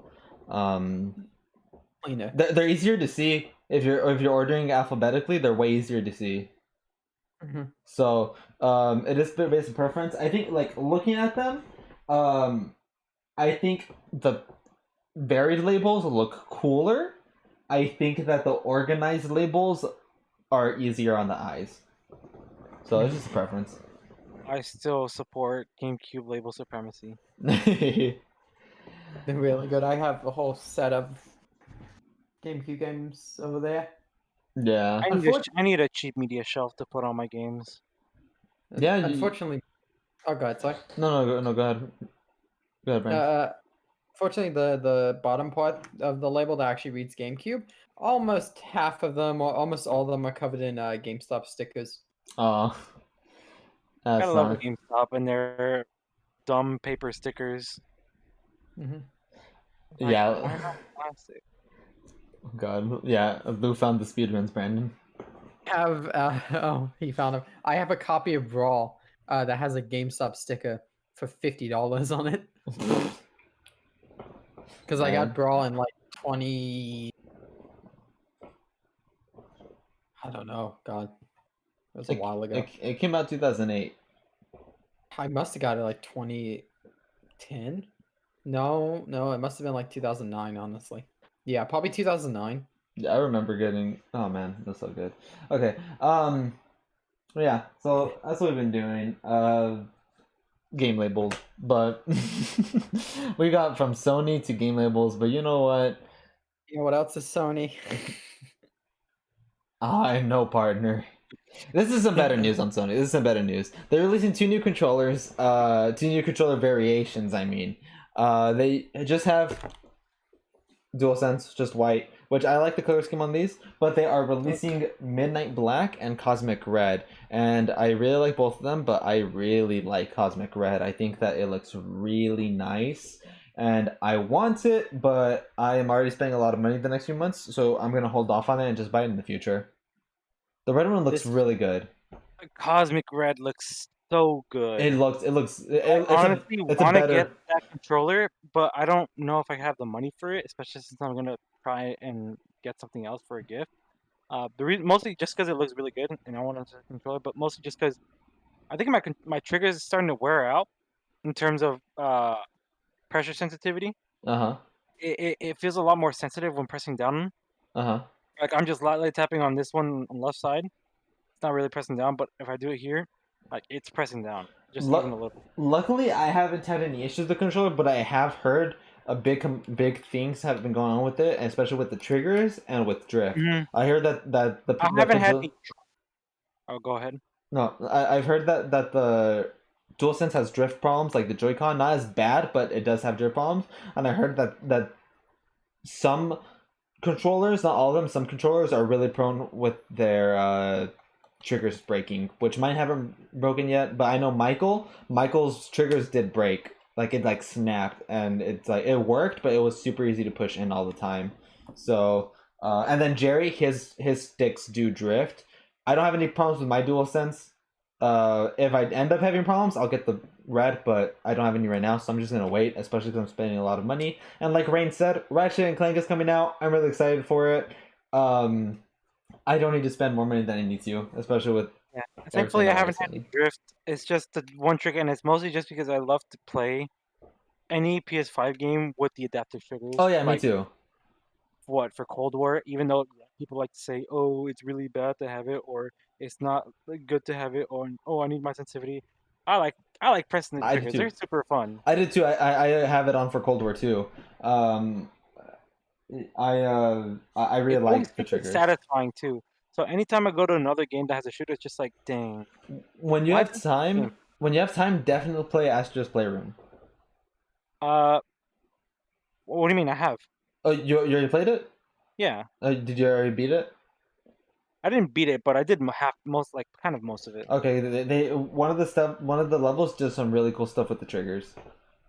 They're easier to see if you're ordering alphabetically. They're way easier to see. So it is based on preference. I think like looking at them, I think the varied labels look cooler. I think that the organized labels are easier on the eyes. So it's just a preference. I still support GameCube label supremacy. They're really good. I have a whole set of GameCube games over there. Yeah. I need a cheap media shelf to put on my games. Yeah. Unfortunately, oh, go ahead. Sorry. No. Go ahead. Go ahead, Brent. Fortunately, the bottom part of the label that actually reads GameCube, almost half of them, or almost all of them, are covered in GameStop stickers. I love GameStop and their dumb paper stickers. Yeah. Why not plastic? Oh God, yeah. Lou found the speedruns, Brandon. He found them. I have a copy of Brawl that has a GameStop sticker for $50 on it. Because I got Brawl in like 20. I don't know. God, it was a while ago. It came out 2008. I must have got it like 2010. No, it must have been like 2009. Honestly, yeah, probably 2009. Yeah, I remember getting. Oh man, that's so good. Okay, yeah. So that's what we've been doing. Game labels, but we got from Sony to game labels. But you know what? You know what else is Sony? I know, partner. This is some better news on Sony. This is some better news. They're releasing two new controller variations. I mean, they just have DualSense, just white, which I like the color scheme on these, but they are releasing Midnight Black and Cosmic Red, and I really like both of them, but I really like Cosmic Red. I think that it looks really nice, and I want it, but I am already spending a lot of money the next few months, so I'm going to hold off on it and just buy it in the future. The red one looks really good. Cosmic Red looks so good. I honestly want to get that controller, but I don't know if I have the money for it, especially since I'm gonna try and get something else for a gift. The reason, mostly just because it looks really good and I want a controller, but mostly just because I think my triggers is starting to wear out in terms of pressure sensitivity. It feels a lot more sensitive when pressing down. Like I'm just lightly tapping on this one on the left side, it's not really pressing down. But if I do it here, like it's pressing down, just even a little. Luckily, I haven't had any issues with the controller, but I have heard big things have been going on with it, especially with the triggers and with drift. I heard that I haven't had any. Oh, go ahead. No, I've heard that the DualSense has drift problems, like the Joy-Con, not as bad, but it does have drift problems. And I heard that some controllers, not all of them, some controllers are really prone with their triggers breaking, which mine haven't broken yet. But I know Michael's triggers did break, like it like snapped, and it's like it worked, but it was super easy to push in all the time. So and then Jerry, his sticks do drift. I don't have any problems with my DualSense. If I end up having problems, I'll get the red, but I don't have any right now, so I'm just gonna wait, especially because I'm spending a lot of money. And like Rain said, Ratchet and Clank is coming out. I'm really excited for it. I don't need to spend more money than I need to, especially with. Yeah, thankfully I haven't had any drift. It's just the one trick, and it's mostly just because I love to play any PS5 game with the adaptive triggers. Oh yeah, me too. What for Cold War? Even though people like to say, "Oh, it's really bad to have it," or "It's not good to have it," or "Oh, I need my sensitivity." I like pressing the triggers. They're super fun. I did too. I have it on for Cold War too. I really like the triggers. It's satisfying too. So anytime I go to another game that has a shooter, it's just like, dang. When you have time, definitely play Astro's Playroom. What do you mean? I have. Oh, you already played it? Yeah. Did you already beat it? I didn't beat it, but I did most of it. Okay, one of the levels does some really cool stuff with the triggers.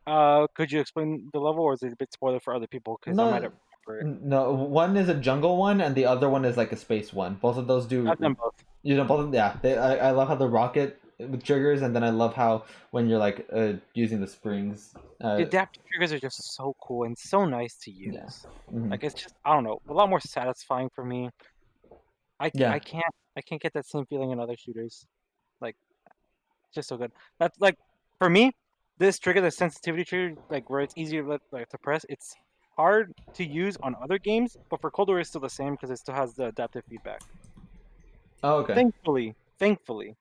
Could you explain the level, or is it a bit spoiler for other people? Because I might have remember it. No, one is a jungle one, and the other one is like a space one. Both of those do. I've done both. You know, both. Yeah, I love how the rocket with triggers, and then I love how when you're like using the springs. The adaptive triggers are just so cool and so nice to use. Yeah. Mm-hmm. Like it's just, I don't know, a lot more satisfying for me. I can't get that same feeling in other shooters. Like, just so good. That's like for me, this trigger, the sensitivity trigger, like where it's easier to press. It's hard to use on other games, but for Cold War, it's still the same because it still has the adaptive feedback. Oh, okay. Thankfully,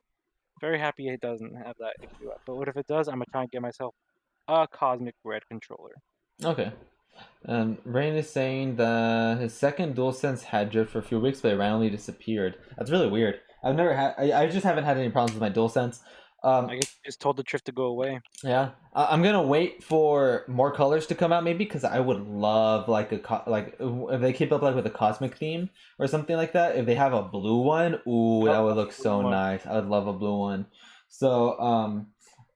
very happy it doesn't have that issue. But what if it does? I'm gonna try and get myself a Cosmic Red controller. Okay. Rain is saying that his second DualSense had drift for a few weeks, but it randomly disappeared. That's really weird. I've never had. I just haven't had any problems with my DualSense. I guess you just told the drift to go away. Yeah, I'm gonna wait for more colors to come out, maybe, because I would love like if they keep up like with a cosmic theme or something like that. If they have a blue one, ooh, that would look so nice. I would love a blue one. So so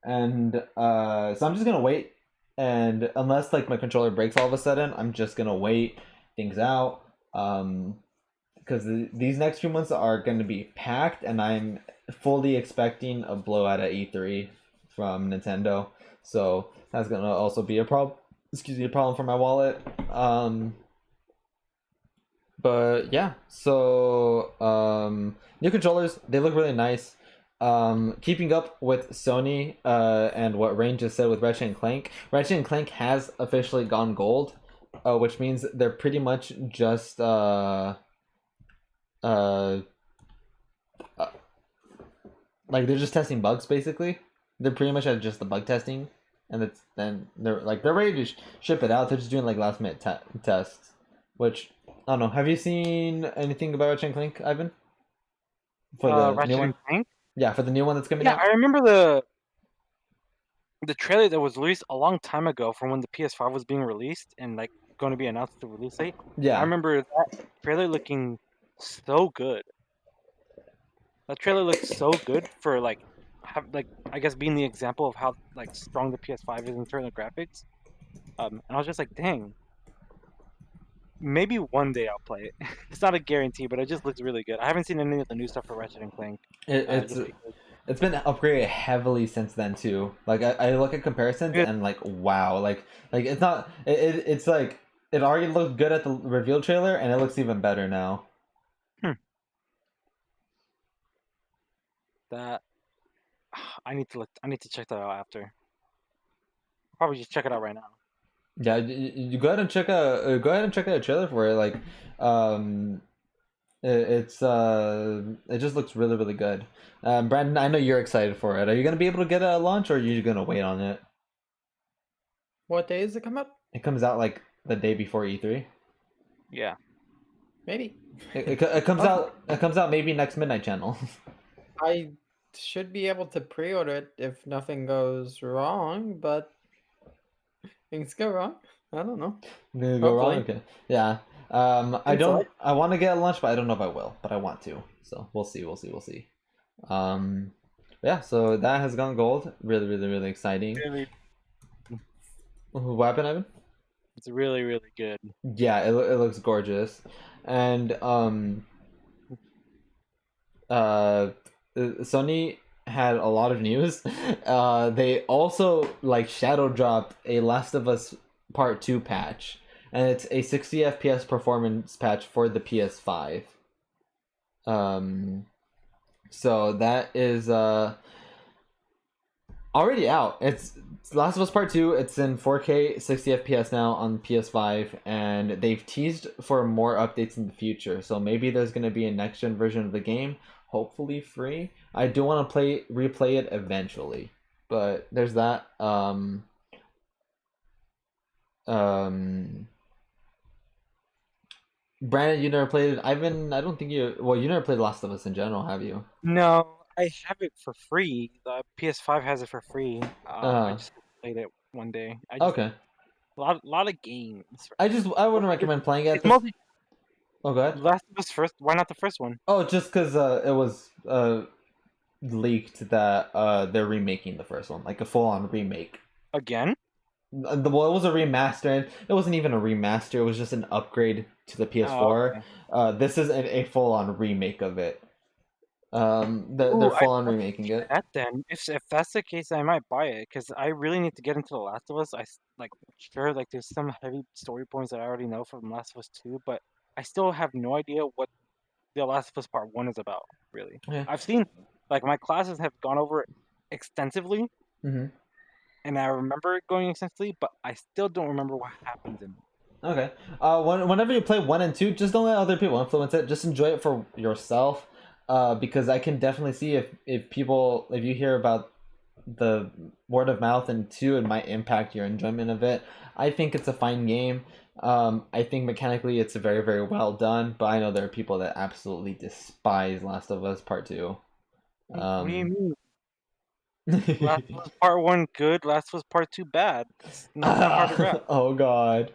I'm just gonna wait. And unless like my controller breaks all of a sudden, I'm just gonna wait things out. Because these next few months are going to be packed, and I'm fully expecting a blowout at E3 from Nintendo. So that's gonna also be a problem. A problem for my wallet. But yeah, so new controllers, they look really nice. Keeping up with Sony and what Rain just said with Ratchet and Clank. Ratchet and Clank has officially gone gold, which means they're pretty much just like they're just testing bugs basically. They're pretty much at just the bug testing, and then they're ready to ship it out. They're just doing like last minute tests, which I don't know. Have you seen anything about Ratchet and Clank, Ivan? For the Ratchet new one? And Clank? Yeah, for the new one that's coming out. Yeah, I remember the trailer that was released a long time ago from when the PS5 was being released and like going to be announced the release date. Yeah, I remember that trailer looking so good. That trailer looks so good for like I guess being the example of how like strong the PS5 is in terms of graphics. And I was just like, dang. Maybe one day I'll play it. It's not a guarantee, but it just looks really good. I haven't seen any of the new stuff for Ratchet and Clank. It's been upgraded heavily since then too. Like I look at comparisons and like wow, like it's not it's like it already looked good at the reveal trailer and it looks even better now. That I need to check that out after. I'll probably just check it out right now. Yeah, you go ahead and check out a trailer for it. Like, It just looks really, really good. Brandon, I know you're excited for it. Are you gonna be able to get it at launch, or are you gonna wait on it? What day does it come up? It comes out like the day before E3. Yeah. Maybe. It comes out. It comes out maybe next Midnight Channel. I should be able to pre-order it if nothing goes wrong, but things go wrong. I don't know. Gonna go wrong. Okay. Yeah. I don't. Inside. I want to get a lunch, but I don't know if I will. But I want to. So we'll see. We'll see. We'll see. Yeah. So that has gone gold. Really, really, really exciting. Really, What happened, Ivan? it's really, really good. Yeah. It looks gorgeous, and Sony had a lot of news. They also like shadow dropped a Last of Us Part 2 patch, and it's a 60 FPS performance patch for the PS5. So that is already out. It's Last of Us Part 2. It's in 4K 60 FPS now on PS5, and they've teased for more updates in the future. So maybe there's going to be a next gen version of the game, hopefully free. I do want to replay it eventually, but there's that. Brandon, you never played it. Ivan, I don't think you. Well, you never played Last of Us in general, have you? No, I have it for free. The PS5 has it for free. I just played it one day. Okay. A lot of games. I wouldn't recommend playing it. It's mostly Oh, go ahead. Last of Us first. Why not the first one? Oh, just because it was leaked that they're remaking the first one, like a full-on remake. Again? Well, it was a remaster. It wasn't even a remaster. It was just an upgrade to the PS4. Oh, okay. This is a full-on remake of it. They're full-on remaking it. That then, if that's the case, I might buy it because I really need to get into The Last of Us. Sure, like there's some heavy story points that I already know from Last of Us 2, but I still have no idea what The Last of Us Part 1 is about, really. Yeah. I've seen, like, my classes have gone over it extensively, and I remember it going extensively, but I still don't remember what happens in it. Okay. Whenever you play 1 and 2, just don't let other people influence it. Just enjoy it for yourself. Because I can definitely see if you hear about the word of mouth and 2, it might impact your enjoyment of it. I think it's a fine game. I think mechanically it's very, very well done, but I know there are people that absolutely despise Last of Us Part 2. What do you mean? Last of Us Part 1 good, Last of Us Part 2 bad. It's not that hard to grab. Oh god.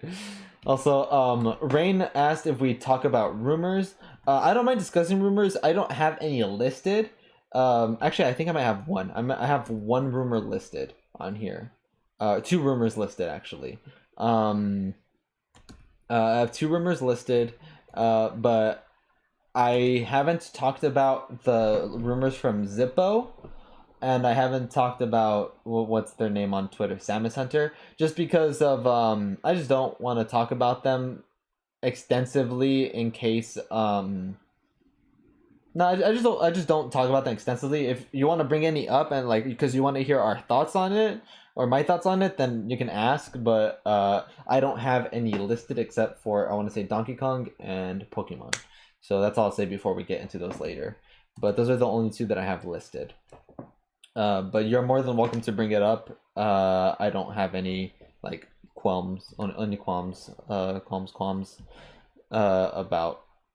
Also, Rain asked if we talk about rumors. I don't mind discussing rumors. I don't have any listed. Actually, I think I might have one. I have one rumor listed on here. 2 rumors listed, actually. I have 2 rumors listed, but I haven't talked about the rumors from Zippo, and I haven't talked about what's their name on Twitter, Samus Hunter, just because of I just don't want to talk about them extensively in case I just don't talk about them extensively. If you want to bring any up and like because you want to hear our thoughts on it or my thoughts on it, then you can ask, but I don't have any listed except for I want to say Donkey Kong and Pokemon. So that's all I'll say before we get into those later. But those are the only 2 that I have listed. But you're more than welcome to bring it up. I don't have any like qualms about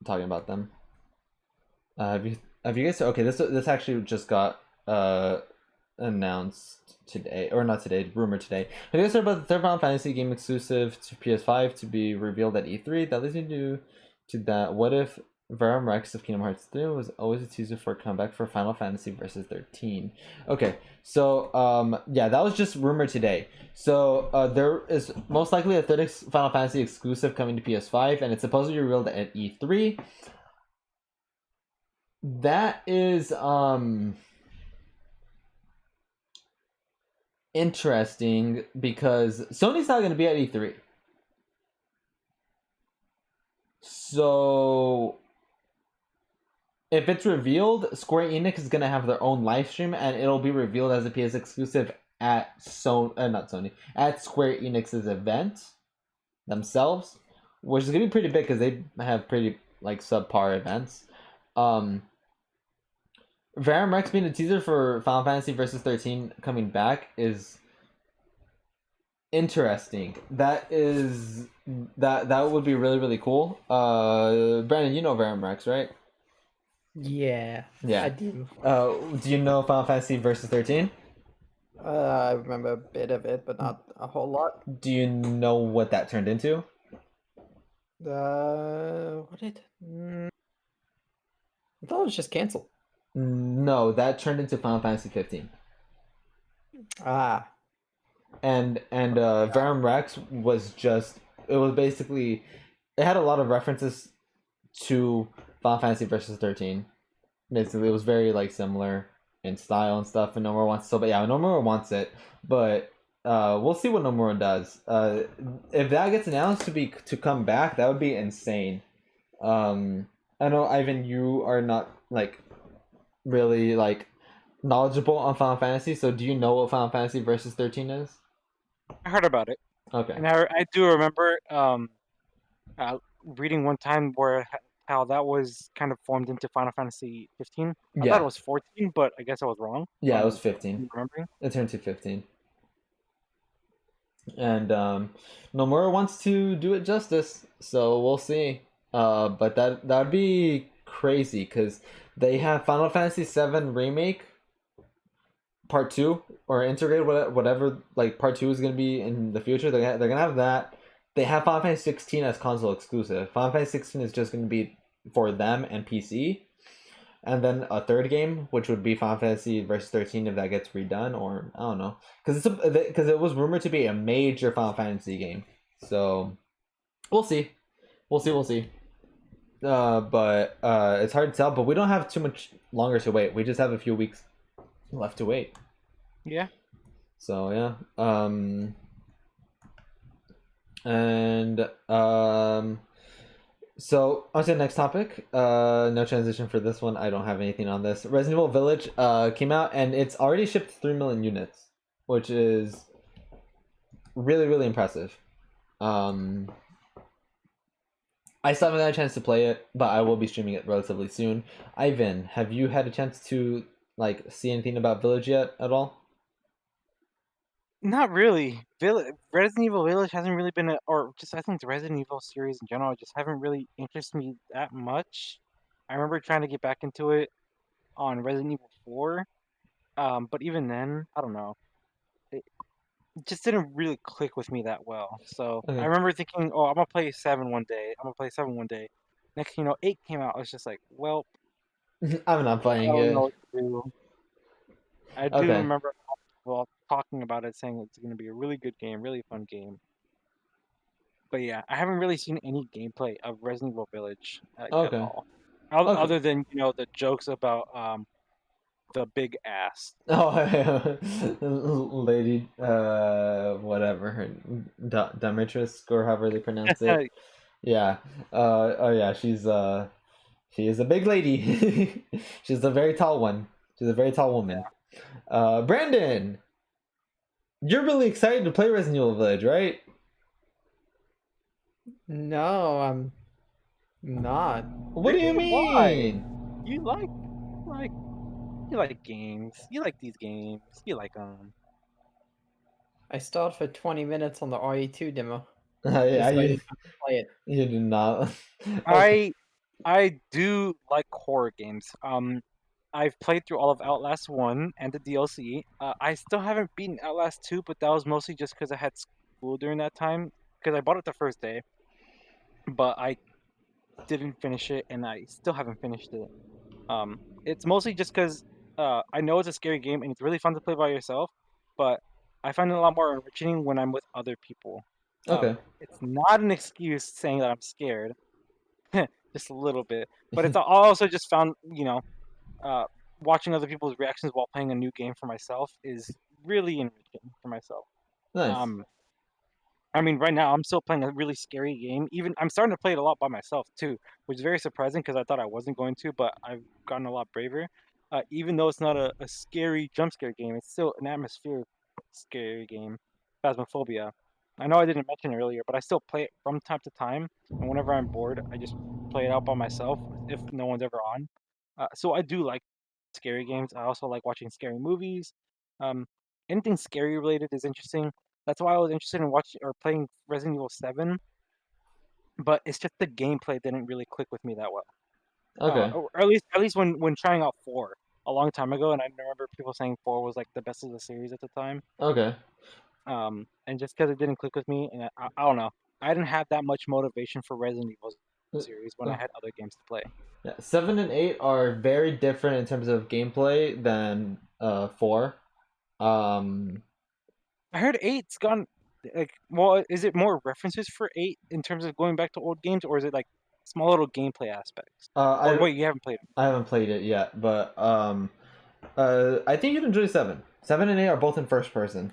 talking about them. Have you guys? Okay, this actually just got announced today, or not today, rumored today. Have you guys heard about the third Final Fantasy game exclusive to PS5 to be revealed at E3? That leads me to that. What if Verum Rex of Kingdom Hearts 3 was always a teaser for a comeback for Final Fantasy Versus 13. Okay, so yeah, that was just rumored today. So there is most likely a third Final Fantasy exclusive coming to PS5, and it's supposedly revealed at E3. That is interesting because Sony's not going to be at E3. So if it's revealed, Square Enix is going to have their own live stream, and it'll be revealed as a PS exclusive at at Square Enix's event themselves, which is going to be pretty big because they have pretty like subpar events. Verum Rex being a teaser for Final Fantasy Versus 13 coming back is interesting. That would be really, really cool. Brandon, you know Verum Rex, right? Yeah. Yeah. I do. Do you know Final Fantasy Versus 13? I remember a bit of it, but not a whole lot. Do you know what that turned into? What did? I thought it was just canceled. No, that turned into Final Fantasy 15. Ah. And Verum Rex was just, it was basically, it had a lot of references to Final Fantasy Versus 13. Basically, it was very like similar in style and stuff, and Nomura wants Nomura wants it, but we'll see what Nomura does. If that gets announced to come back, that would be insane. I know, Ivan, you are not like really like knowledgeable on Final Fantasy, so do you know what Final Fantasy Versus 13 is? I heard about it. Okay. And I do remember reading one time where how that was kind of formed into Final Fantasy 15. I thought it was 14, but I guess I was wrong. Yeah, it was 15. Remembering? It turned to 15. And Nomura wants to do it justice, so we'll see. But that'd be crazy because they have Final Fantasy VII Remake Part 2 or integrated whatever like Part 2 is gonna be in the future. They're gonna have that. They have Final Fantasy 16 as console exclusive. Final Fantasy 16 is just going to be for them and PC. And then a third game, which would be Final Fantasy Versus 13 if that gets redone, or I don't know. Because it was rumored to be a major Final Fantasy game. So, we'll see. We'll see. But it's hard to tell, but we don't have too much longer to wait. We just have a few weeks left to wait. Yeah. So, yeah. And so on to the next topic. No transition for this one. I don't have anything on this. Resident Evil Village came out and it's already shipped 3 million units, which is really, really impressive. I still haven't had a chance to play it, but I will be streaming it relatively soon. Ivan, have you had a chance to like see anything about Village yet at all? Not really. Resident Evil Village hasn't really been or just I think the Resident Evil series in general just haven't really interested me that much. I remember trying to get back into it on Resident Evil 4, but even then, I don't know. It just didn't really click with me that well. So I remember thinking, oh, I'm gonna play 7 one day. Next, 8 came out. I was just like, well, I'm not playing I don't it. know what to do. I do remember talking about it, saying it's going to be a really good game, really fun game. But yeah, I haven't really seen any gameplay of Resident Evil Village at all. Other than, the jokes about the big ass. Oh, Lady, whatever, Demetrius, or however they pronounce it. Yeah. Oh yeah, she is a big lady. She's a very tall one. She's a very tall woman. Brandon, you're really excited to play Resident Evil Village, right? No, I'm not. What do you mean? Why? You like games. You like these games. You like them. I stalled for 20 minutes on the RE2 demo. Yeah, you play it. You do not. I do like horror games. I've played through all of Outlast 1 and the DLC. I still haven't beaten Outlast 2, but that was mostly just because I had school during that time. Because I bought it the first day, but I didn't finish it, and I still haven't finished it. It's mostly just because I know it's a scary game, and it's really fun to play by yourself, but I find it a lot more enriching when I'm with other people. Okay. It's not an excuse saying that I'm scared, just a little bit, but it's also just found, watching other people's reactions while playing a new game for myself is really enriching for myself. Nice. I mean, right now I'm still playing a really scary game. Even I'm starting to play it a lot by myself too, which is very surprising because I thought I wasn't going to, but I've gotten a lot braver. Even though it's not a scary jump scare game, it's still an atmospheric scary game, Phasmophobia. I know I didn't mention it earlier, but I still play it from time to time, and whenever I'm bored, I just play it out by myself if no one's ever on. So I do like scary games. I also like watching scary movies. Um, Anything scary related is interesting. That's why I was interested in watching or playing Resident Evil 7, but it's just the gameplay didn't really click with me that well. Okay. Or at least when trying out 4 a long time ago, and I remember people saying 4 was like the best of the series at the time. Okay. And just because it didn't click with me, and I don't know, I didn't have that much motivation for Resident Evil series when I had other games to play. Yeah, 7 and 8 are very different in terms of gameplay than 4. I heard 8's gone like, well, is it more references for 8 in terms of going back to old games, or is it like small little gameplay aspects? Wait, you haven't played it? I haven't played it yet, but I think you'd enjoy 7. 7 and 8 are both in first person.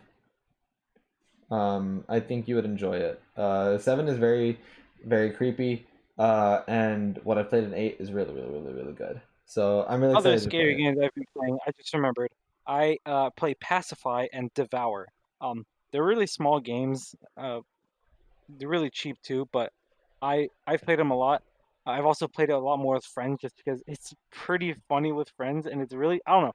I think you would enjoy it. 7 is very, very creepy. And what I played in 8 is really, really, really, really good. So I'm really excited. Other scary games I've been playing, I just remembered. I play Pacify and Devour. They're really small games. They're really cheap too, but I've played them a lot. I've also played it a lot more with friends just because it's pretty funny with friends, and it's really, I don't know,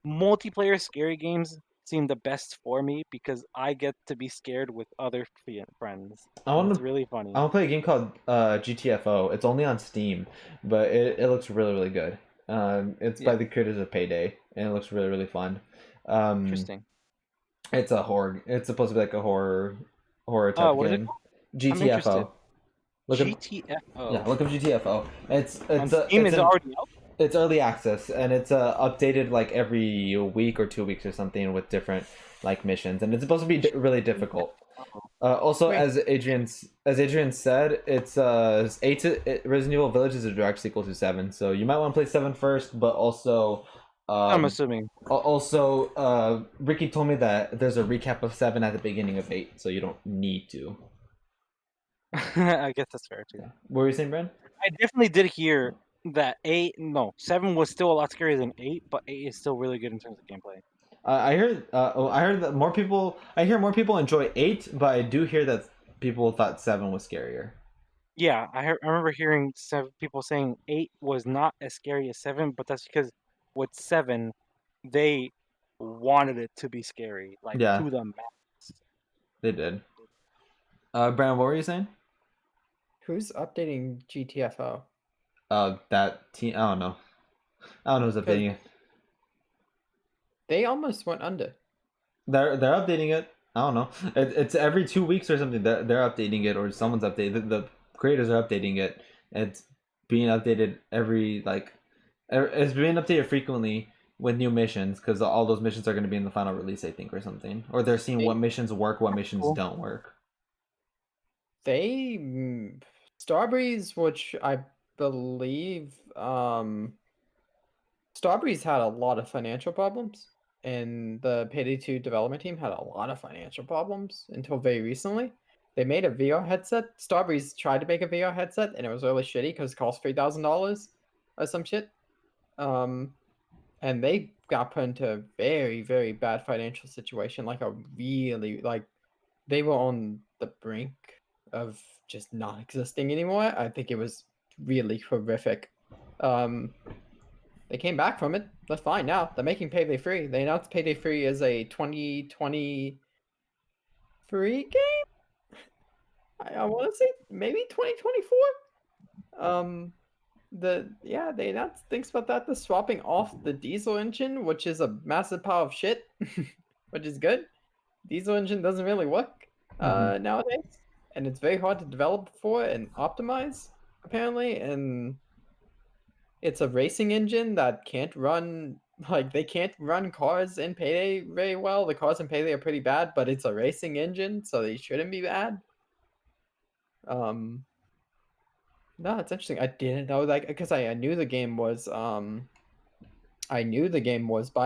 multiplayer scary games seem the best for me because I get to be scared with other friends. It's really funny. I want to play a game called GTFO. It's only on Steam, but it looks really, really good. It's by the creators of Payday, and it looks really, really fun. Interesting. It's a horror. It's supposed to be like a horror type game. GTFO. GTFO. Yeah, look up GTFO. It's Steam is already out. It's early access, and it's updated like every week or 2 weeks or something with different like missions, and it's supposed to be really difficult. Also, as Adrian said, it's Resident Evil Village is a direct sequel to 7, so you might want to play 7 first, but also I'm assuming. Also, Ricky told me that there's a recap of 7 at the beginning of 8, so you don't need to. I guess that's fair too. What were you saying, Brad? I definitely did hear that 7 was still a lot scarier than 8, but 8 is still really good in terms of gameplay. I heard that more people. I hear more people enjoy 8, but I do hear that people thought 7 was scarier. Yeah, I remember hearing people saying 8 was not as scary as 7, but that's because with 7, they wanted it to be scary, like to the max. They did. Brandon, what were you saying? Who's updating GTFO? That team. I don't know who's updating it. They almost went under. They're updating it. I don't know. It's every 2 weeks or something. They're updating it, or someone's updating. The creators are updating it. It's being updated it's being updated frequently with new missions because all those missions are going to be in the final release, I think, or something. Or they're seeing what missions work, what missions don't work. Starbreeze, which I believe Starbreeze had a lot of financial problems, and the Payday 2 development team had a lot of financial problems until very recently. They made a VR headset. Starbreeze tried to make a VR headset, and it was really shitty because it cost $3,000 or some shit. And they got put into a very, very bad financial situation. They were on the brink of just not existing anymore. I think it was really horrific. They came back from it. That's fine now. They're making Payday 3. They announced Payday 3 as a 2023 game? I want to say maybe 2024? They announced things about that. They're swapping off the diesel engine, which is a massive pile of shit, which is good. Diesel engine doesn't really work nowadays, and it's very hard to develop for and optimize, apparently, and it's a racing engine that can't run, they can't run cars in Payday very well. The cars in Payday are pretty bad, but it's a racing engine, so they shouldn't be bad. No, it's interesting. I didn't know that because I knew the game was by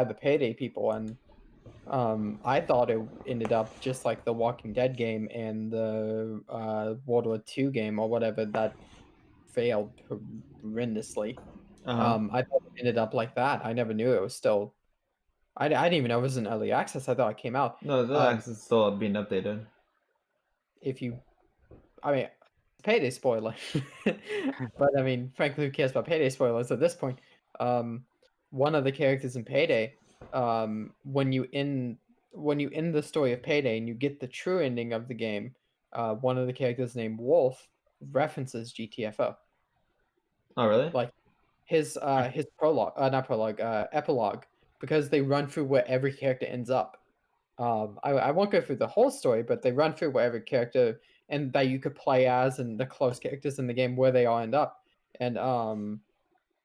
the Payday people, and I thought it ended up just like the Walking Dead game and the World War II game or whatever that failed horrendously. I thought it ended up like that. I never knew it was still. I didn't even know it was in early access. I thought it came out. No, the access is still being updated. Payday spoiler. But I mean, frankly, who cares about Payday spoilers at this point? One of the characters in Payday, when you end the story of Payday and you get the true ending of the game, one of the characters named Wolf references GTFO. Oh, really? Like his prologue, not prologue, epilogue, because they run through where every character ends up. I won't go through the whole story, but they run through where every character and that you could play as and the close characters in the game where they all end up. And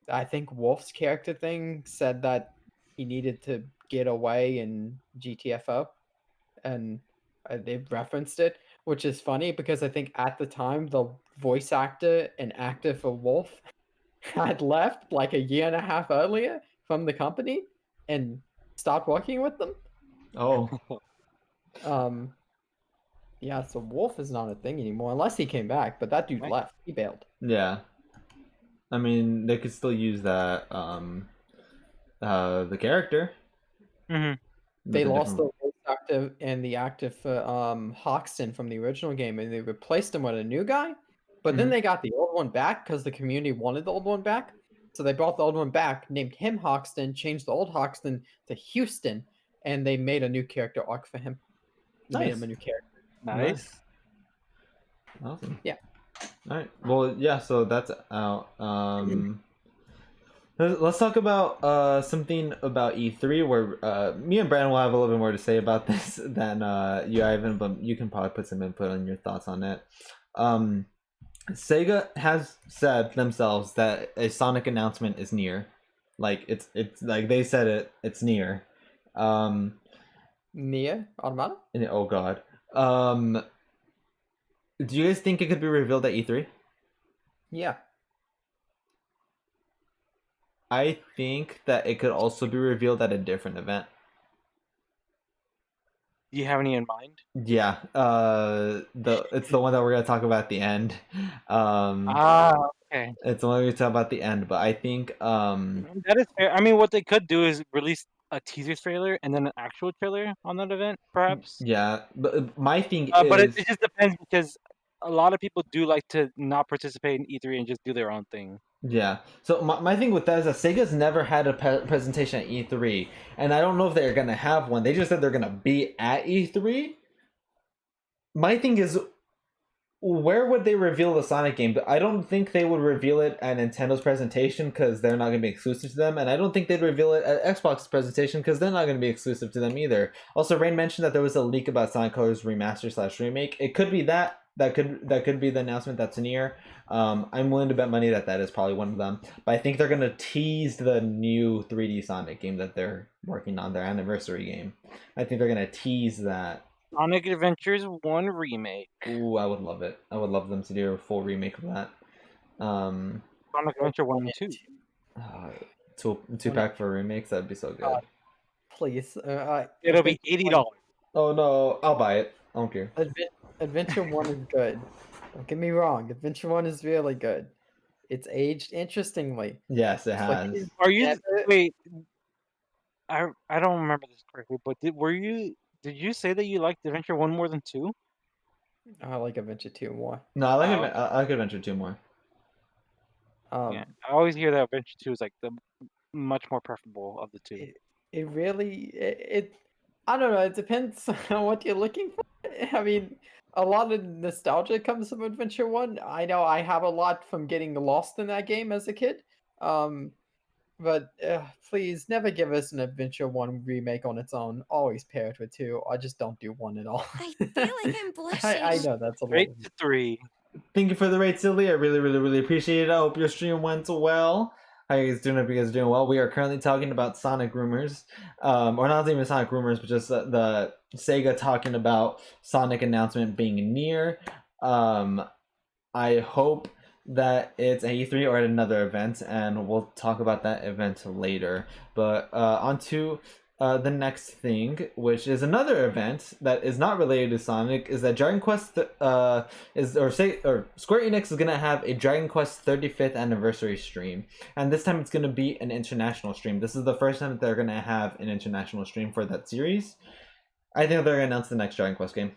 I think Wolf's character thing said that he needed to get away in GTFO, and they referenced it, which is funny because I think at the time the voice actor and actor for Wolf had left like a year and a half earlier from the company and stopped working with them. Oh. Yeah, so Wolf is not a thing anymore unless he came back, but that dude left. He bailed. Yeah. I mean, they could still use that the character. Mm-hmm. They lost the voice actor and the actor for Hoxton from the original game, and they replaced him with a new guy. But then they got the old one back because the community wanted the old one back. So they brought the old one back, named him Hoxton, changed the old Hoxton to Houston, and they made a new character arc for him. Made him a new character. Nice. Awesome. Yeah. All right. Well, yeah. So that's out. Let's talk about something about E3, where me and Brandon will have a little bit more to say about this than you, Ivan, but you can probably put some input on your thoughts on it. Sega has said themselves that a Sonic announcement is near. Like it's like they said it's near. Nier Automata? Oh god. Do you guys think it could be revealed at E3? Yeah. I think that it could also be revealed at a different event. Do you have any in mind? Yeah. It's the one that we're gonna talk about at the end. Okay. It's the one we're talking about at the end, but I think that is fair. I mean, what they could do is release a teaser trailer and then an actual trailer on that event, perhaps. Yeah, but my thing is, but it just depends because a lot of people do like to not participate in E3 and just do their own thing. Yeah. So my thing with that is that Sega's never had a presentation at E3, and I don't know if they're gonna have one. They just said they're gonna be at E3. My thing is, where would they reveal the Sonic game? I don't think they would reveal it at Nintendo's presentation because they're not going to be exclusive to them, and I don't think they'd reveal it at Xbox's presentation because they're not going to be exclusive to them either. Also, Rain mentioned that there was a leak about Sonic Colors remaster/remake. It could be that could be the announcement that's near. I'm willing to bet money that is probably one of them. But I think they're going to tease the new 3D Sonic game that they're working on, their anniversary game. I think they're going to tease that. Sonic Adventures 1 remake. Ooh, I would love it. I would love them to do a full remake of that. Sonic Adventure 1 and 2. Two-pack for remakes, that'd be so good. Please. It'll be $80. Oh no, I'll buy it. I don't care. Adventure 1 is good. Don't get me wrong. Adventure 1 is really good. It's aged interestingly. Yes, it has. Are you... Wait. I don't remember this correctly, but did you say that you liked Adventure 1 more than 2? I like Adventure 2 more. No, I like Adventure 2 more. Yeah, I always hear that Adventure 2 is like the much more preferable of the two. It really I don't know, it depends on what you're looking for. I mean, a lot of nostalgia comes from Adventure 1. I know I have a lot from getting lost in that game as a kid. But please never give us an Adventure 1 remake on its own. Always pair it with 2. I just don't do 1 at all. I feel like I'm blushing. I know that's a lot. Rate to 3. Thank you for the rate, Silly. I really, really, really appreciate it. I hope your stream went well. How you guys doing? Hope you guys are doing well. We are currently talking about Sonic rumors. Or not even Sonic rumors, but just the Sega talking about Sonic announcement being near. I hope that it's at E3 or at another event, and we'll talk about that event later. But on to the next thing, which is another event that is not related to Sonic, is that Dragon Quest Square Enix is gonna have a Dragon Quest 35th anniversary stream, and this time it's gonna be an international stream. This is the first time that they're gonna have an international stream for that series. I think they're gonna announce the next Dragon Quest game.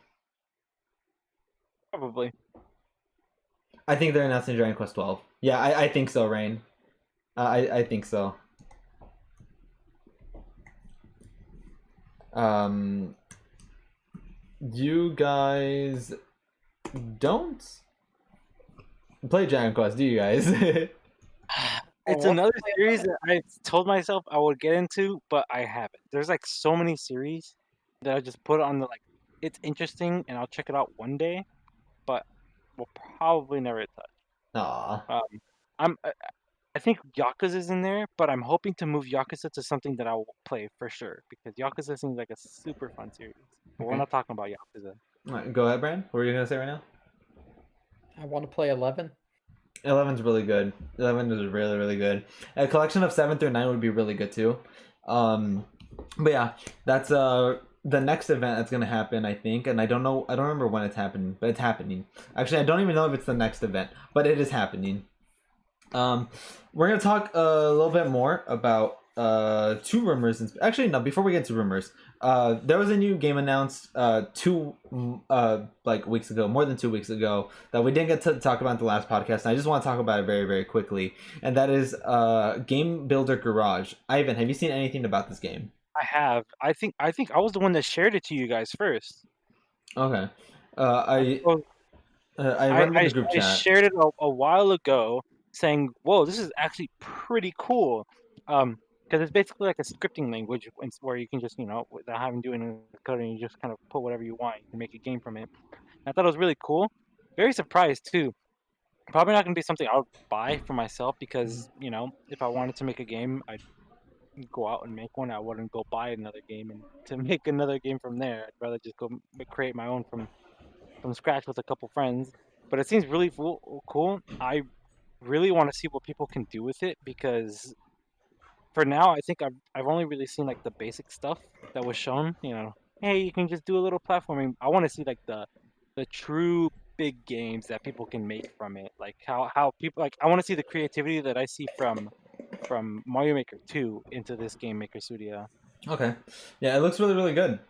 Probably. I think they're announcing Dragon Quest 12. Yeah, I think so, Rain. I think so. You guys don't play Dragon Quest, do you guys? It's another series that I told myself I would get into, but I haven't. There's like so many series that I just put on the like. It's interesting, and I'll check it out one day, but we'll probably never touch. Aw. I think Yakuza is in there, but I'm hoping to move Yakuza to something that I will play for sure because Yakuza seems like a super fun series. But we're not talking about Yakuza. All right, go ahead, Brand. What are you gonna say right now? I want to play 11. 11's really good. 11 is really, really good. A collection of 7 through 9 would be really good too. But yeah, that's the next event that's gonna happen, I think, and I don't remember when it's happening, but it's happening. Actually, I don't even know if it's the next event, but it is happening. We're gonna talk a little bit more about 2 rumors. Actually, no. Before we get to rumors, there was a new game announced 2 weeks ago, more than 2 weeks ago, that we didn't get to talk about in the last podcast. And I just want to talk about it very, very quickly, and that is Game Builder Garage. Ivan, have you seen anything about this game? I have. I think I was the one that shared it to you guys first. Okay. I read the group chat. I shared it a while ago, saying, "Whoa, this is actually pretty cool," because it's basically like a scripting language where you can just, without having to do any coding, you just kind of put whatever you want. You can make a game from it. And I thought it was really cool. Very surprised too. Probably not going to be something I would buy for myself because if I wanted to make a game, I'd go out and make one. I wouldn't go buy another game and to make another game from there. I'd rather just go create my own from scratch with a couple friends. But it seems really cool. I really want to see what people can do with it because for now I think I've only really seen like the basic stuff that was shown. Hey, you can just do a little platforming. I want to see like the true big games that people can make from it. Like how people like I want to see the creativity that I see from Mario Maker 2 into this Game Maker Studio. Okay, yeah, it looks really, really good.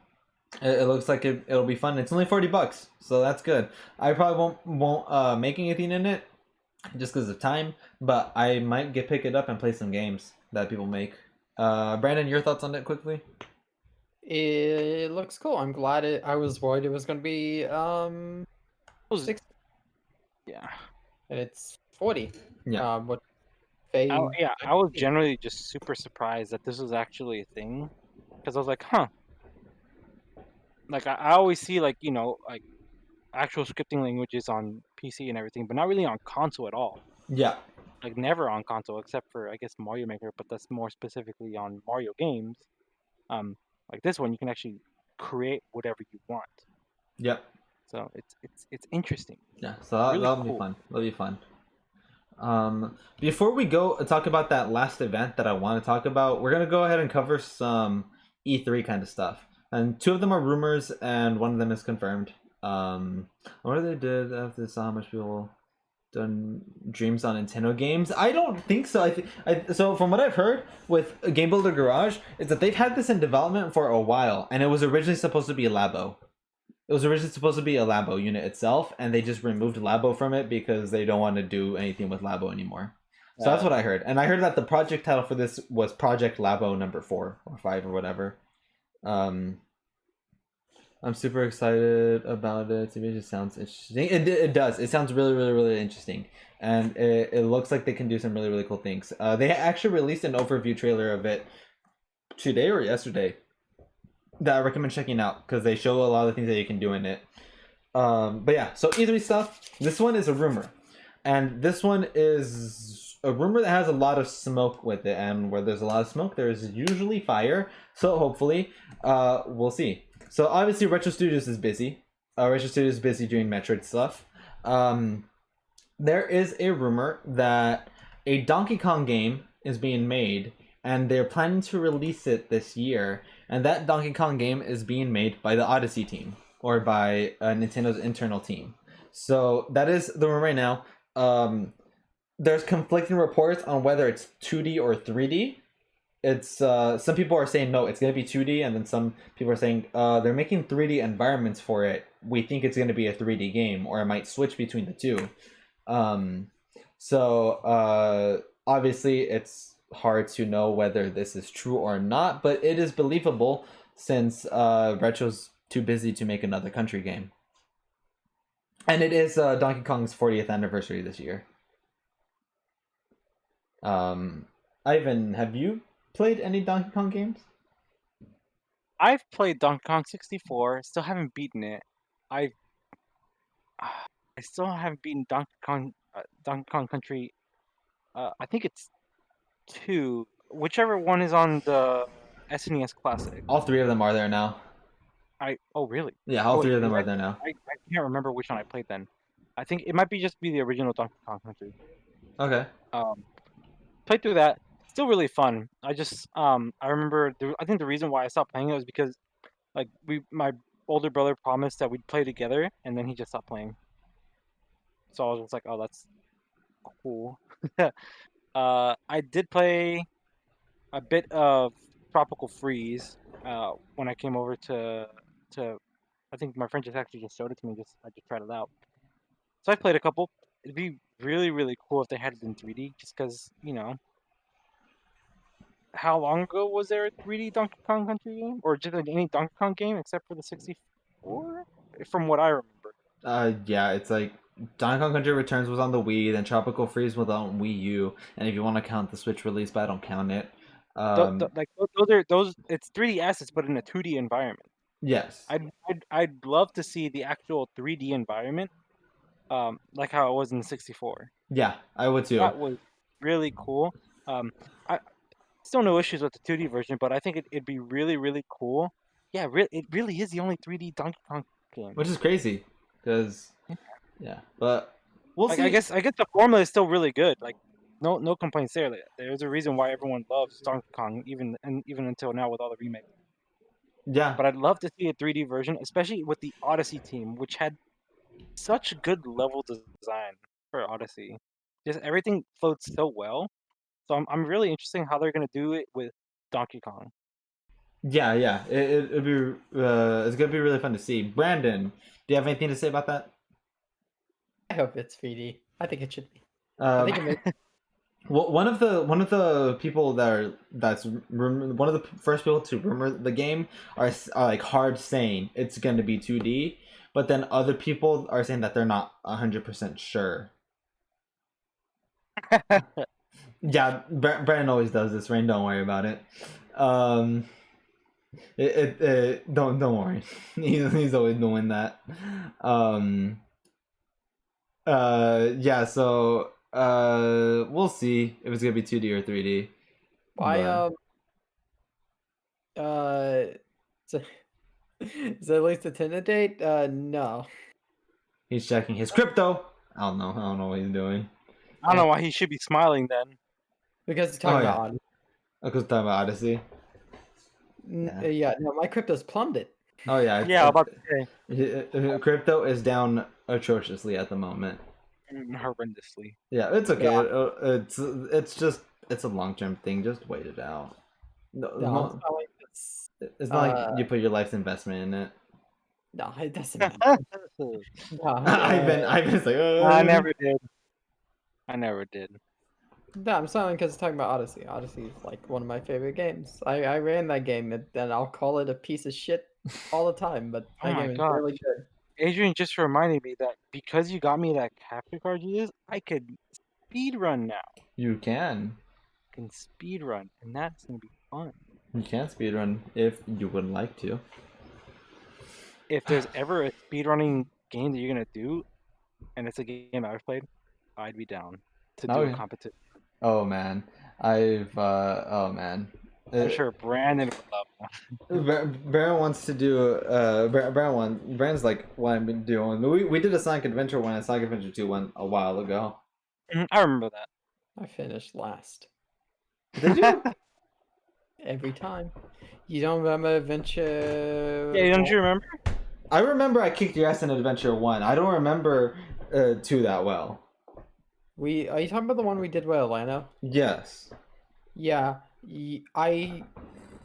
It looks like it'll be fun. It's only $40, so that's good. I probably won't make anything in it just because of time, but I might pick it up and play some games that people make. Brandon, your thoughts on it quickly? It looks cool. I'm glad I was worried it was going to be 60. Yeah, and it's 40. Yeah. I was generally just super surprised that this was actually a thing because I was like, huh. Like I always see like actual scripting languages on PC and everything, but not really on console at all. Yeah. Like never on console except for I guess Mario Maker, but that's more specifically on Mario games. Like this one, you can actually create whatever you want. Yep. So it's interesting. Yeah. So that'll be fun. That'll be fun. Before we go talk about that last event that I want to talk about, we're gonna go ahead and cover some E3 kind of stuff. And 2 of them are rumors, and 1 of them is confirmed. What they did after they saw how much people done dreams on Nintendo games? I don't think so. So from what I've heard with Game Builder Garage, is that they've had this in development for a while, and it was originally supposed to be a Labo. It was originally supposed to be a Labo unit itself, and they just removed Labo from it because they don't want to do anything with Labo anymore. So that's what I heard. And I heard that the project title for this was Project Labo number 4 or 5 or whatever. I'm super excited about it. It just sounds interesting. It does. It sounds really, really, really interesting. And it looks like they can do some really, really cool things. They actually released an overview trailer of it today or yesterday that I recommend checking out because they show a lot of the things that you can do in it. But yeah, so E3 stuff. This one is a rumor. And this one is a rumor that has a lot of smoke with it. And where there's a lot of smoke, there's usually fire. So hopefully, we'll see. So obviously Retro Studios is busy. Retro Studios is busy doing Metroid stuff. There is a rumor that a Donkey Kong game is being made, and they're planning to release it this year. And that Donkey Kong game is being made by the Odyssey team, or by Nintendo's internal team. So that is the rumor right now. There's conflicting reports on whether it's 2D or 3D. It's some people are saying no, it's gonna be 2D, and then some people are saying they're making 3D environments for it. We think it's gonna be a 3D game, or it might switch between the 2. Obviously it's hard to know whether this is true or not, but it is believable since Retro's too busy to make another country game. And it is Donkey Kong's 40th anniversary this year. Ivan, have you played any Donkey Kong games? I've played Donkey Kong 64. Still haven't beaten it. I still haven't beaten Donkey Kong Country. I think it's 2, whichever one is on the SNES Classic. All 3 of them are there now. Oh really? Yeah, all 3 of them are there now. I can't remember which one I played then. I think it might be the original Donkey Kong Country. Okay. Played through that. Still really fun. I remember. I think the reason why I stopped playing it was because, like, my older brother promised that we'd play together, and then he just stopped playing. So I was just like, oh, that's cool. I did play a bit of Tropical Freeze when I came over to. I think my friend just showed it to me. I just tried it out. So I played a couple. It'd be really, really cool if they had it in 3D, just because, how long ago was there a 3D Donkey Kong Country game? Or just like any Donkey Kong game except for the 64? From what I remember. Yeah, it's like Donkey Kong Country Returns was on the Wii, then Tropical Freeze was on Wii U, and if you want to count the Switch release, but I don't count it. It's 3D assets, but in a 2D environment. Yes. I'd love to see the actual 3D environment, like how it was in the 64. Yeah, I would too. That was really cool. I still no issues with the 2D version, but I think it'd be really, really cool. Yeah, it really is the only 3D Donkey Kong game. Which is crazy, because yeah, but we'll see. I guess the formula is still really good. Like, no complaints there. There's a reason why everyone loves Donkey Kong, even until now with all the remakes. Yeah. But I'd love to see a 3D version, especially with the Odyssey team, which had such good level design for Odyssey. Just everything flowed so well. So I'm really interested in how they're gonna do it with Donkey Kong. Yeah, it'd be it's gonna be really fun to see. Brandon, do you have anything to say about that? I hope it's 3D. I think it should be. I think it makes... Well, one of the people that's one of the first people to rumor the game are like hard saying it's going to be 2D, but then other people are saying that they're not 100% sure. Yeah, Brandon always does this. Rain, don't worry about it. Don't worry. He's always doing that. Yeah. So. We'll see if it's gonna be 2D or 3D. Is that at least a tender date? No. He's checking his crypto. I don't know what he's doing. I don't know why he should be smiling then. Because he's talking about Odyssey. Because he's talking about Odyssey. Yeah, no, my crypto's plummeted. Oh yeah. Yeah, about to say. Crypto is down atrociously at the moment. Horrendously. Yeah, it's okay. Yeah. It's a long-term thing. Just wait it out. It's not like you put your life's investment in it. No, it doesn't matter. Ivan's like, I never did. No, I'm smiling because it's talking about Odyssey. Odyssey is like one of my favorite games. I ran that game and I'll call it a piece of shit all the time, but that game is really good. Adrian just reminded me that because you got me that capture card you used, I could speed run now. You can. I can speed run, and that's gonna be fun. You can speed run if you would like to. If there's ever a speedrunning game that you're gonna do, and it's a game I've played, I'd be down to do a competition. Oh man, oh man. I'm sure Brandon would love that. Brandon wants to do Brandon's like what I've been doing. We did a Sonic Adventure one and Sonic Adventure 2 one a while ago. I remember that. I finished last. Did you? Every time. You don't remember Adventure? Yeah, don't you remember? I remember I kicked your ass in Adventure 1. I don't remember 2 that well. Are you talking about the one we did with Atlanta? Yes. Yeah. I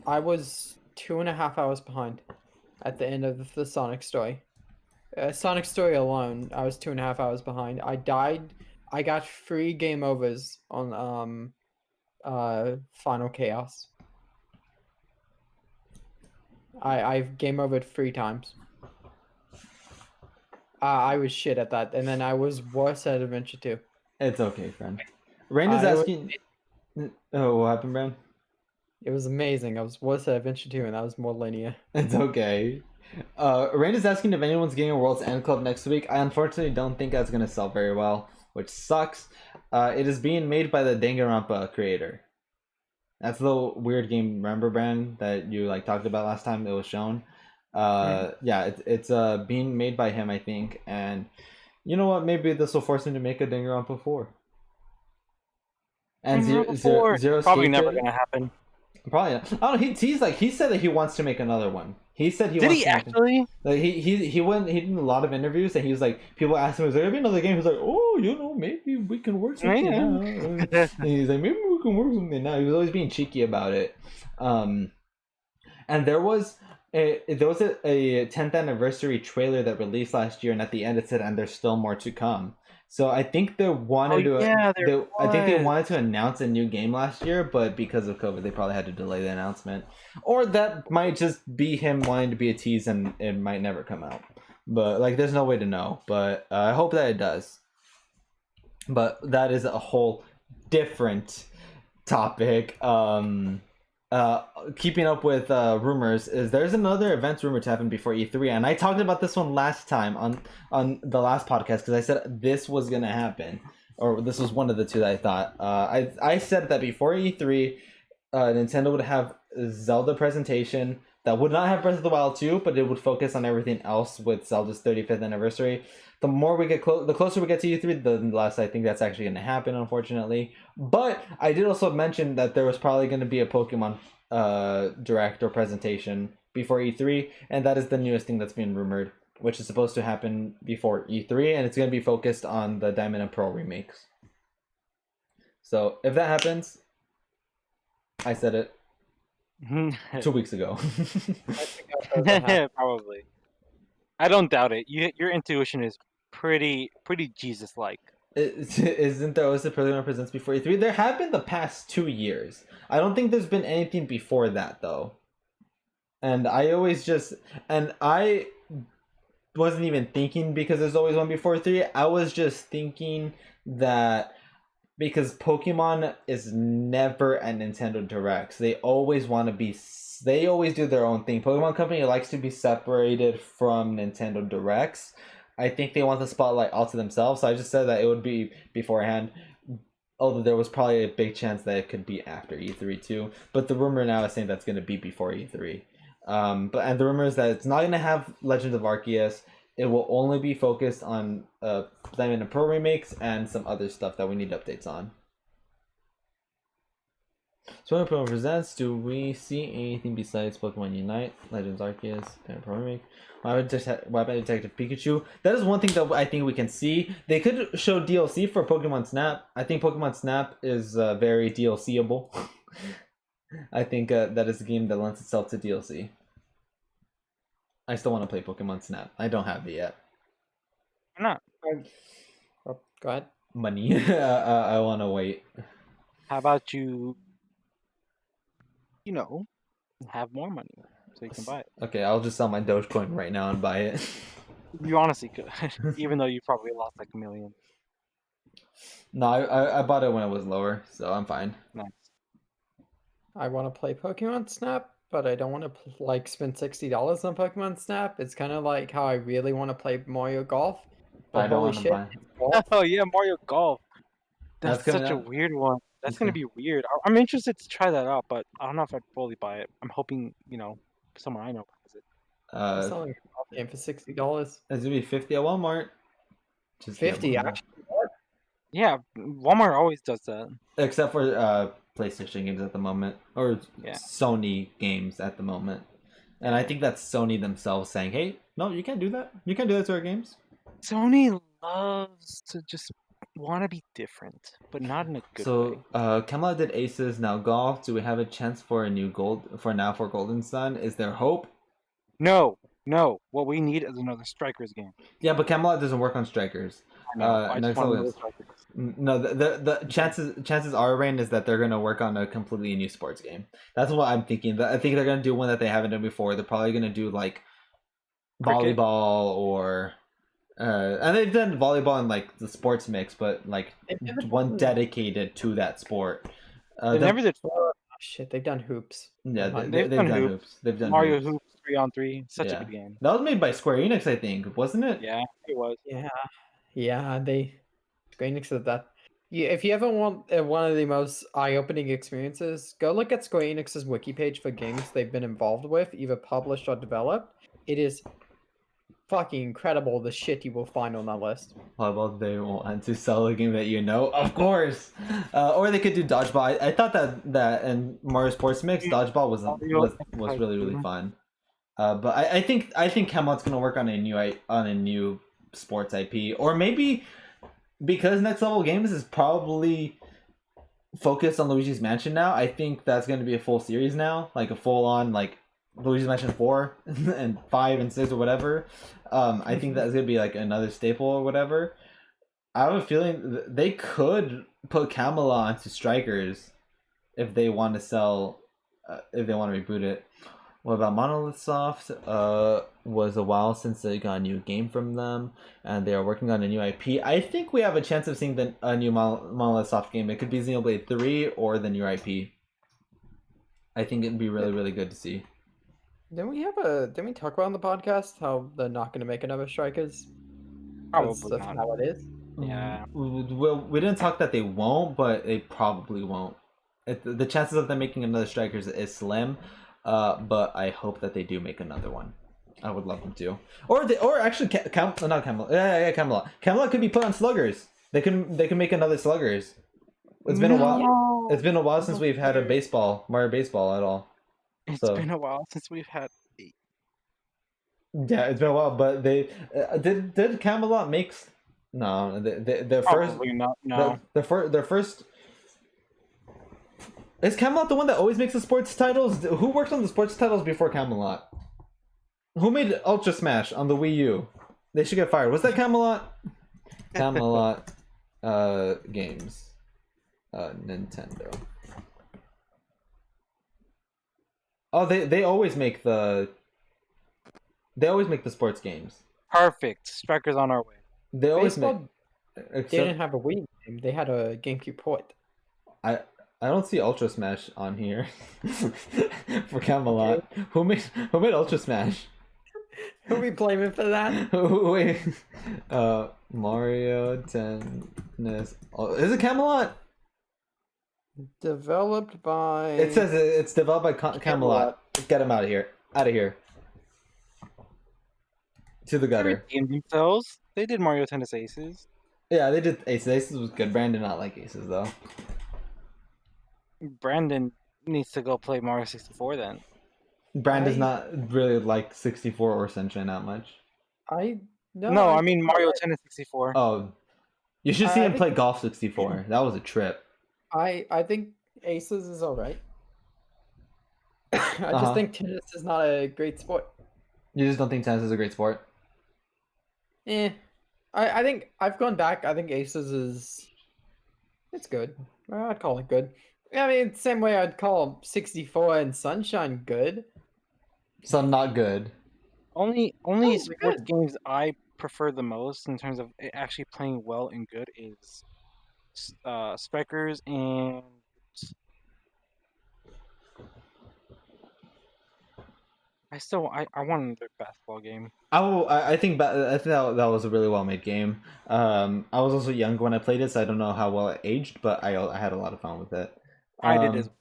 was 2.5 hours behind at the end of the Sonic story. Sonic story alone, I was 2.5 hours behind. I died I got 3 game overs on Final Chaos. I've game overed 3 times. I was shit at that, and then I was worse at Adventure 2. It's okay, friend. Rain is asking. Oh, what happened, Brand? It was amazing. I was worse at Adventure 2, and that was more linear. It's okay. Rain is asking if anyone's getting a World's End Club next week. I unfortunately don't think that's gonna sell very well, which sucks. It is being made by the Danganronpa creator. That's the weird game, remember, Brand, that you like talked about last time it was shown. Yeah, it's being made by him, I think, and you know what? Maybe this will force him to make a Danganronpa 4. And Zero probably Escape never Kid? gonna happen. Probably not. I don't know. He said that he wants to make another one. He said he Did wants he to make actually? like he did a lot of interviews, and he was like, people asked him, "Is there gonna be another game?" He's like, "Oh, you know, maybe we can work something out." And he's like, "Maybe we can work something out." He was always being cheeky about it. And there was a 10th anniversary trailer that released last year, and at the end it said, "And there's still more to come." So I think they wanted I think they wanted to announce a new game last year, but because of COVID, they probably had to delay the announcement. Or that might just be him wanting to be a tease, and it might never come out. But like, there's no way to know. But I hope that it does. But that is a whole different topic. Keeping up with rumors, is there's another events rumor to happen before E3, and I talked about this one last time on the last podcast because I said this was gonna happen, or this was one of the two that I thought. I said that before E3, Nintendo would have a Zelda presentation that would not have Breath of the Wild 2, but it would focus on everything else with Zelda's 35th anniversary. The more we get the closer we get to E3, the less I think that's actually going to happen, unfortunately. But I did also mention that there was probably going to be a Pokemon direct or presentation before E3, and that is the newest thing that's being rumored, which is supposed to happen before E3, and it's going to be focused on the Diamond and Pearl remakes. So if that happens, I said it 2 weeks ago. Probably. I don't doubt it. Your intuition is pretty Jesus-like. Isn't there always a Pokemon presents before E3? There have been the past 2 years. I don't think there's been anything before that though. And I wasn't even thinking because there's always one before E3. I was just thinking that because Pokemon is never at Nintendo Directs. They always do their own thing. Pokemon Company likes to be separated from Nintendo Directs. I think they want the spotlight all to themselves, so I just said that it would be beforehand. Although there was probably a big chance that it could be after E3 too. But the rumor now is saying that's going to be before E3. And the rumor is that it's not going to have Legend of Arceus. It will only be focused on Diamond and Pearl remakes and some other stuff that we need updates on. So when Pokemon Presents, do we see anything besides Pokemon Unite, Legends Arceus, Diamond and Pearl remake? Why about Detective Pikachu? That is one thing that I think we can see. They could show DLC for Pokemon Snap. I think Pokemon Snap is very DLCable. I think that is a game that lends itself to DLC. I still want to play Pokemon Snap. I don't have it yet. Why not? Go ahead. Money. I want to wait. How about you have more money so you can buy it? Okay, I'll just sell my Dogecoin right now and buy it. You honestly could, even though you probably lost like $1 million. No, I bought it when it was lower, so I'm fine. Nice. I want to play Pokemon Snap, but I don't want to spend $60 on Pokemon Snap. It's kind of like how I really want to play Mario Golf. But I don't holy want to shit, buy. golf. Oh yeah, Mario Golf. That's That's such a weird one. That's gonna be weird. I'm interested to try that out, but I don't know if I'd fully buy it. I'm hoping someone I know buys it. I'm selling a golf game for $60. It's gonna be $50 at Walmart. Just 50 get one. actually. Yeah, Walmart always does that. Except for PlayStation games at the moment, or Sony games at the moment, and I think that's Sony themselves saying, "Hey, no, you can't do that. You can't do that to our games." Sony loves to just want to be different, but not in a good way. So, Camelot did Aces, now Golf. Do we have a chance for a new for Golden Sun? Is there hope? No. What we need is another Strikers game. Yeah, but Camelot doesn't work on Strikers. I know. I just want another Strikers. No, the chances are, Rain, is that they're gonna work on a completely new sports game. That's what I'm thinking. I think they're gonna do one that they haven't done before. They're probably gonna do like Cricket? volleyball or and they've done volleyball in like the sports mix, but like one dedicated to that sport. They never did. Oh, shit, they've done hoops. Yeah, they've done hoops. They've done Mario hoops. Hoops 3-on-3. Such a good game. That was made by Square Enix, I think, wasn't it? Yeah, it was. Yeah, they Square Enix did that. Yeah, if you ever want one of the most eye-opening experiences, go look at Square Enix's wiki page for games they've been involved with, either published or developed. It is fucking incredible the shit you will find on that list. How about they want to sell a game that you know? Of course! Or they could do Dodgeball. I thought that in Mario Sports Mix, Dodgeball was really fun. But I think Camelot's gonna work on a new sports IP, or maybe because Next Level Games is probably focused on Luigi's Mansion now. I think that's gonna be a full series now, like a full on like Luigi's Mansion 4 and 5 and 6 or whatever. I think that's gonna be like another staple or whatever. I have a feeling they could put Camelot into Strikers if they want to sell, if they want to reboot it. What about Monolith Soft? Was a while since they got a new game from them, and they are working on a new IP. I think we have a chance of seeing a new Monolith Soft game. It could be Xenoblade 3 or the new IP. I think it'd be really good to see. Didn't we talk about on the podcast how they're not going to make another Strikers? Probably That's not. how it is. Yeah. Well, we didn't talk that they won't, but they probably won't. The chances of them making another Strikers is slim, but I hope that they do make another one. I would love them to. Or actually, not Camelot. Yeah, Camelot. Camelot could be put on Sluggers. They can make another Sluggers. It's been a while. It's been a while since we've had a Mario Baseball at all. It's been a while since we've had. Yeah, it's been a while, but they did Camelot makes their first no. Their first. Is Camelot the one that always makes the sports titles? Who worked on the sports titles before Camelot? Who made Ultra Smash on the Wii U? They should get fired. Was that Camelot? Camelot games. Nintendo. Oh, they always make the sports games. Perfect. Strikers on our way. They always Baseball They didn't have a Wii game. They had a GameCube port. I don't see Ultra Smash on here for Camelot. Okay. Who made Ultra Smash? Who are we blaming for that? Wait, Mario Tennis. Is it Camelot? Developed by. It says it's developed by Camelot. Get him out of here! Out of here! To the gutter. They redeemed themselves. They did Mario Tennis Aces. Yeah, they did Aces. Aces was good. Brandon not like Aces though. Brandon needs to go play Mario 64 then. Brandon's not really like 64 or Sunshine that much. I mean Mario Tennis 64. Oh, you should see him play Golf 64. That was a trip. I think Aces is alright. I just think tennis is not a great sport. You just don't think tennis is a great sport? I think I've gone back. I think Aces it's good. I'd call it good. I mean, same way I'd call 64 and Sunshine good. So not good. Only sports games I prefer the most in terms of actually playing well and good is Strikers and I want another basketball game. I think that was a really well made game. I was also young when I played it, so I don't know how well it aged, but I had a lot of fun with it. I did as well.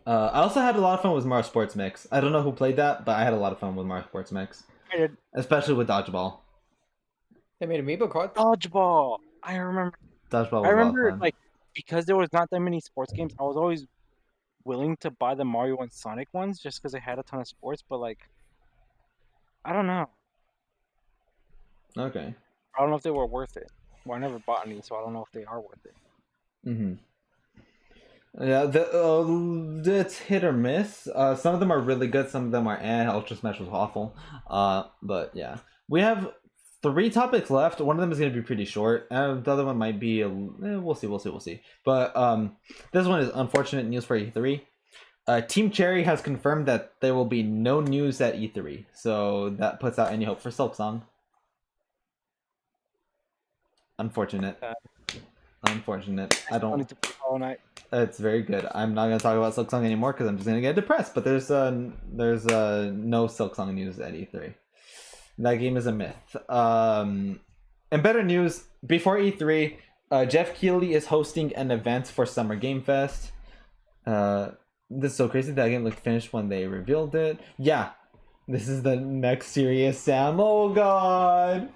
I also had a lot of fun with Mario Sports Mix. I don't know who played that, but I had a lot of fun with Mario Sports Mix. I did. Especially with Dodgeball. They made Amiibo cards. Dodgeball. I remember. Dodgeball was I remember, fun. like, because there was not that many sports games, I was always willing to buy the Mario and Sonic ones just because they had a ton of sports, but, like, I don't know. Okay. I don't know if they were worth it. Well, I never bought any, so I don't know if they are worth it. Mm-hmm. Yeah, it's hit or miss. Some of them are really good, some of them are Ultra Smash was awful. But yeah. We have 3 topics left. One of them is going to be pretty short. The other one might be we'll see. But this one is unfortunate news for E3. Team Cherry has confirmed that there will be no news at E3, so that puts out any hope for Silksong. Unfortunate. I don't. All night. It's very good. I'm not gonna talk about Silksong anymore because I'm just gonna get depressed. But there's no Silksong news at E3. That game is a myth. And better news, before E3, Jeff Keighley is hosting an event for Summer Game Fest. This is so crazy. That game looked finished when they revealed it. Yeah, this is the next Serious Sam. Oh god.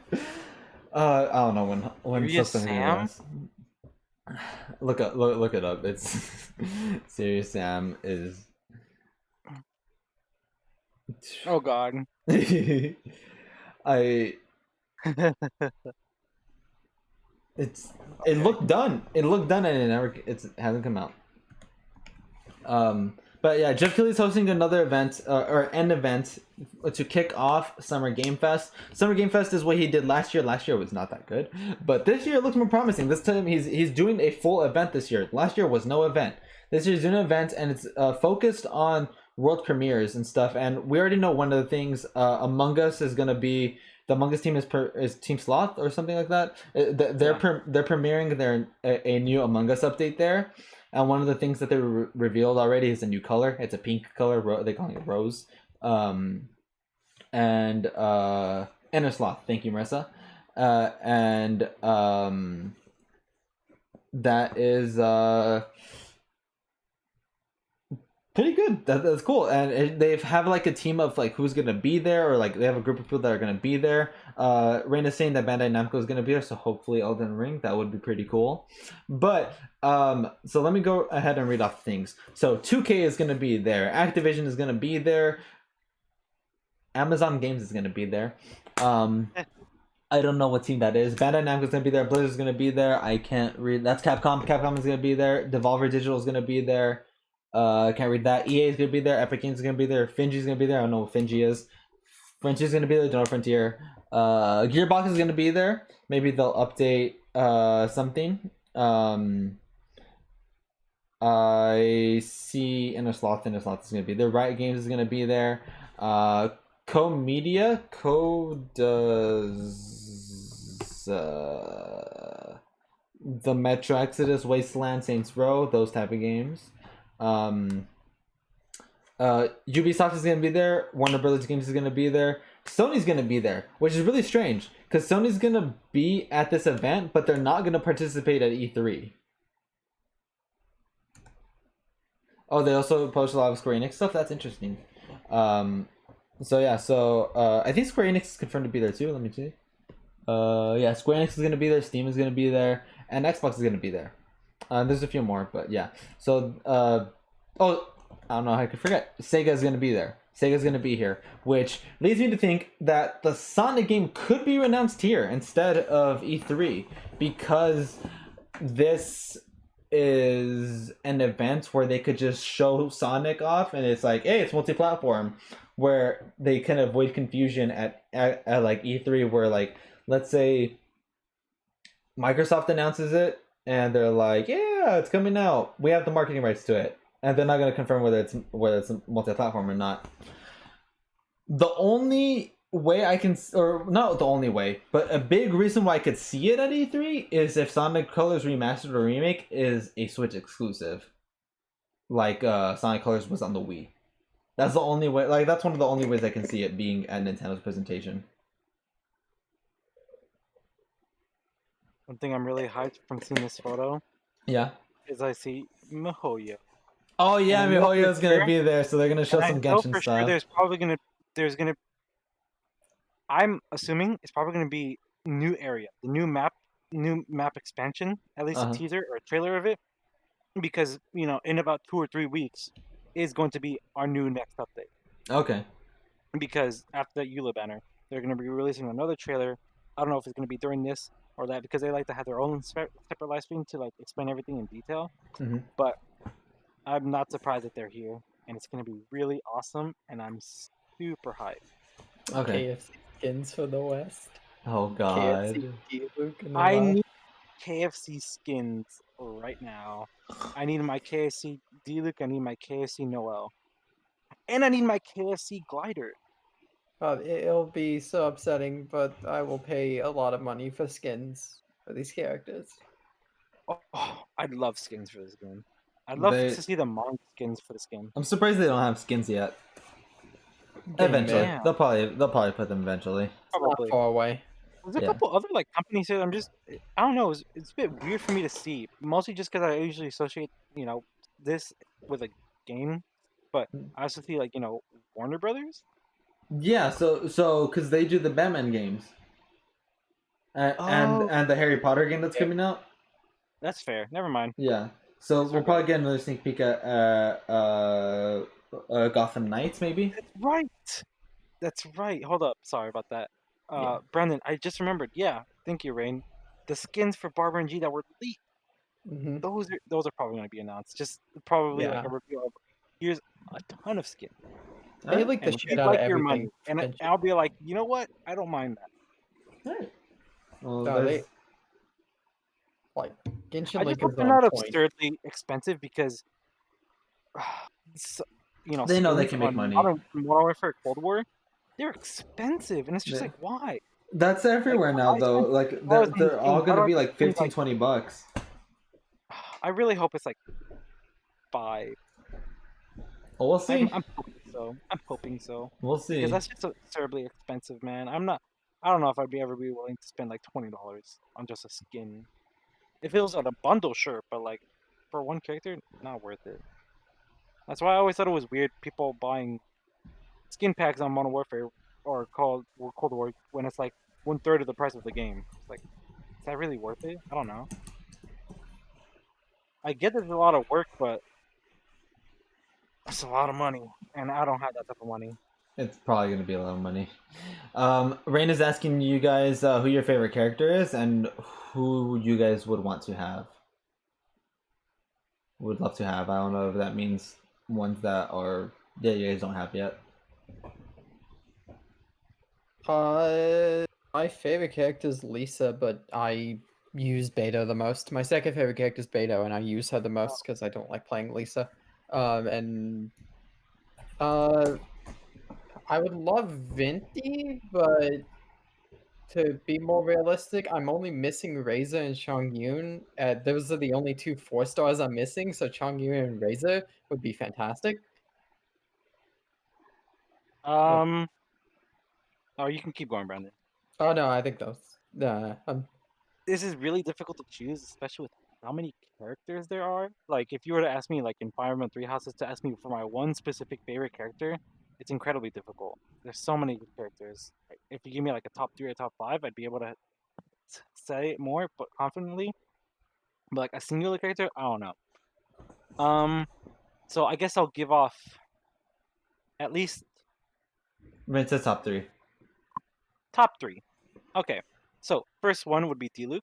I don't know when Serious Sam? Look it up. It's Serious Sam is. Oh god. It looked done. It looked done and it hasn't come out. But yeah, Jeff Keighley's hosting another event or an event to kick off Summer Game Fest. Summer Game Fest is what he did last year. Last year was not that good, but this year it looks more promising. This time he's doing a full event this year. Last year was no event. This year's doing an event and it's focused on world premieres and stuff. And we already know one of the things. Among Us is gonna be the Among Us team is Team Sloth or something like that. They're premiering a new Among Us update there. And one of the things that they revealed already is a new color. It's a pink color. They call it rose. And Inner Sloth. Thank you, Marissa. That is pretty good. That's cool. And they have like a team of like who's gonna be there, or like they have a group of people that are gonna be there. Raina's saying that Bandai Namco is gonna be there, so hopefully Elden Ring. That would be pretty cool. But so let me go ahead and read off things. So 2K is gonna be there. Activision is gonna be there. Amazon Games is gonna be there. I don't know what team that is. Bandai Namco is gonna be there. Blizzard is gonna be there. I can't read. That's Capcom. Capcom is gonna be there. Devolver Digital is gonna be there. Can't read that. EA is gonna be there. Epic Games is gonna be there. Finji is gonna be there. I don't know what Finji is. Frontier is gonna be there. Don't know Frontier. Gearbox is gonna be there. Maybe they'll update something. I see Inner Sloth is gonna be there. Riot Games is gonna be there. Co-Media does the Metro Exodus, Wasteland, Saints Row, those type of games. Ubisoft is gonna be there. Warner Brothers Games is gonna be there. Sony's gonna be there, which is really strange because Sony's gonna be at this event, but they're not gonna participate at E3. Oh, they also post a lot of Square Enix stuff. That's interesting. So yeah, I think Square Enix is confirmed to be there too. Let me see. Yeah, Square Enix is gonna be there. Steam is gonna be there, and Xbox is gonna be there. There's a few more, but yeah. So, I don't know how I could forget. Sega's gonna be there. Sega's gonna be here, which leads me to think that the Sonic game could be announced here instead of E3, because this is an event where they could just show Sonic off, and it's like, hey, it's multi-platform, where they can avoid confusion at like E3, where like, let's say Microsoft announces it, and they're like, yeah, it's coming out. We have the marketing rights to it. And they're not going to confirm whether it's multi-platform or not. The only way I can, or not the only way, but a big reason why I could see it at E3 is if Sonic Colors Remastered or Remake is a Switch exclusive. Like Sonic Colors was on the Wii. That's the only way, like that's one of the only ways I can see it being at Nintendo's presentation. One thing I'm really hyped from seeing this photo. Yeah. Is I see MiHoYo. Oh yeah, MiHoYo's gonna be there, so they're gonna show some Genshin for stuff. Sure I'm assuming it's probably gonna be new area, the new map expansion, at least a teaser or a trailer of it, because in about 2 or 3 weeks is going to be our new next update. Okay. Because after that EULA banner, they're gonna be releasing another trailer. I don't know if it's gonna be during this or that, because they like to have their own separate live stream to like explain everything in detail. Mm-hmm. But I'm not surprised that they're here, and it's going to be really awesome, and I'm super hyped. Okay. KFC skins for the West. Oh God. KFC Diluc and I Noel. need KFC skins right now. I need my KFC Diluc. I need my KFC Noel, and I need my KFC glider. It'll be so upsetting, but I will pay a lot of money for skins for these characters. Oh, I'd love skins for this game. I'd love to see the manga skins for this game. I'm surprised they don't have skins yet. Getting Eventually, Yeah. they'll probably put them eventually. Probably not far away. There's a couple other like companies here. I don't know. It's a bit weird for me to see, mostly just because I usually associate this with a game, but I also see like Warner Brothers. Yeah, so because they do the Batman games, and the Harry Potter game that's coming out. That's fair. Never mind. Yeah, so we'll probably get another sneak peek at Gotham Knights, maybe. That's right. That's right. Hold up. Sorry about that. Brandon, I just remembered. Yeah, thank you, Rain. The skins for Barber and G that were leaked. Mm-hmm. Those are probably going to be announced. Just probably like a review of here's a ton of skins. They leak the shit out of everything. And I'll be like, you know what? I don't mind that. Right. Well, like Genshin I just Link hope is they're not absurdly expensive because they know they can make money. Modern Warfare, Cold War, they're expensive, and it's just like why? That's everywhere now, though. Like they're all gonna be like 15, $20. I really hope it's like 5. Well, we'll see. I'm hoping so. I'm hoping so. We'll see. Because that's just absurdly expensive, man. I don't know if I'd ever be willing to spend like $20 on just a skin. If it was on a bundle, sure, but like for one character, not worth it. That's why I always thought it was weird people buying skin packs on Modern Warfare or Cold War when it's like 1/3 of the price of the game. It's like, is that really worth it? I don't know. I get there's a lot of work, but it's a lot of money, and I don't have that type of money. It's probably going to be a lot of money. Rain is asking you guys who your favorite character is and who you guys would want to have. Would love to have. I don't know if that means ones that are you guys don't have yet. My favorite character is Lisa, but I use Beto the most. My second favorite character is Beto, and I use her the most because I don't like playing Lisa. I would love Venti, but to be more realistic, I'm only missing Razor and Chongyun. Those are the only 2 4-stars I'm missing, so Chongyun and Razor would be fantastic. Oh, you can keep going, Brandon. Oh no, I think those. This is really difficult to choose, especially with how many characters there are. Like, if you were to ask me, like in Fire Emblem Three Houses, to ask me for my one specific favorite character, it's incredibly difficult. There's so many good characters. If you give me like a top 3 or top 5, I'd be able to say it more, but confidently. But like a singular character, I don't know. So I guess I'll give off at least. It's a top 3. Top 3. Okay. So first one would be Diluc.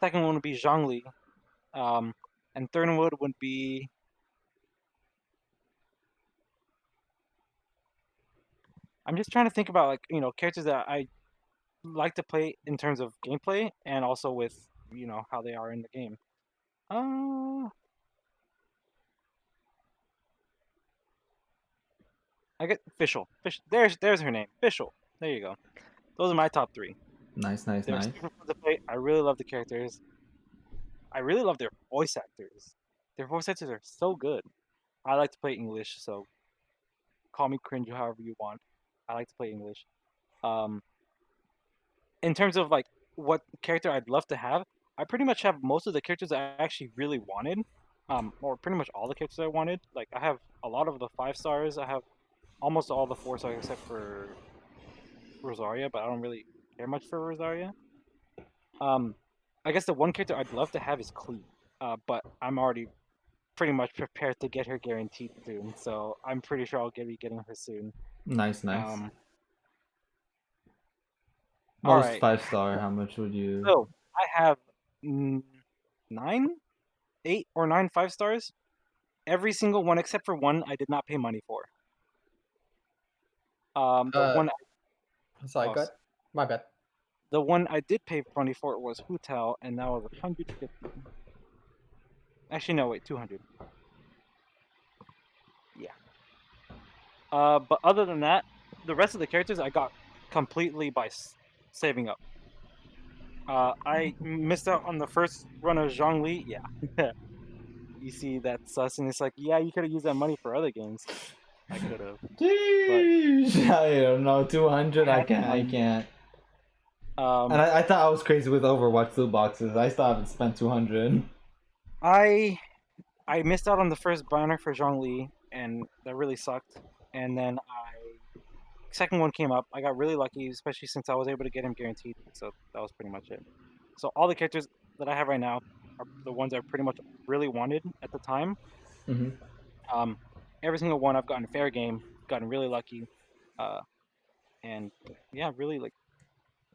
Second one would be Zhongli. And third one would be. I'm just trying to think about characters that I like to play in terms of gameplay and also with how they are in the game. I get Fischl. There's her name. Fischl. There you go. Those are my top 3. Nice. Super fun to play. I really love the characters. I really love their voice actors. Their voice actors are so good. I like to play English, so call me cringe however you want. I like to play English. In terms of like what character I'd love to have, I pretty much have most of the characters I actually really wanted. Or pretty much all the characters I wanted. Like I have a lot of the 5 stars. I have almost all the 4 stars except for Rosaria, but I don't really care much for Rosaria. I guess the one character I'd love to have is Klee, but I'm already pretty much prepared to get her guaranteed soon, so I'm pretty sure I'll be getting her soon. Nice. Most right. 5-star, how much would you... So, I have 8 or 9 5-stars. Every single one except for one I did not pay money for. The one... Sorry, go ahead. My bad. The one I did pay money for was Hu Tao, and that was 150. Actually, no, wait, 200. Yeah. But other than that, the rest of the characters I got completely by saving up. I missed out on the first run of Zhongli. Yeah. You see that sus, and it's like, yeah, you could have used that money for other games. I could have. Jeez, I don't know, 200. I can't. I can't. And I thought I was crazy with Overwatch loot boxes. I still haven't spent 200. I missed out on the first banner for Zhongli, and that really sucked. And then second one came up. I got really lucky, especially since I was able to get him guaranteed. So that was pretty much it. So all the characters that I have right now are the ones I pretty much really wanted at the time. Mm-hmm. Every single one I've gotten fair game, gotten really lucky, and yeah, really like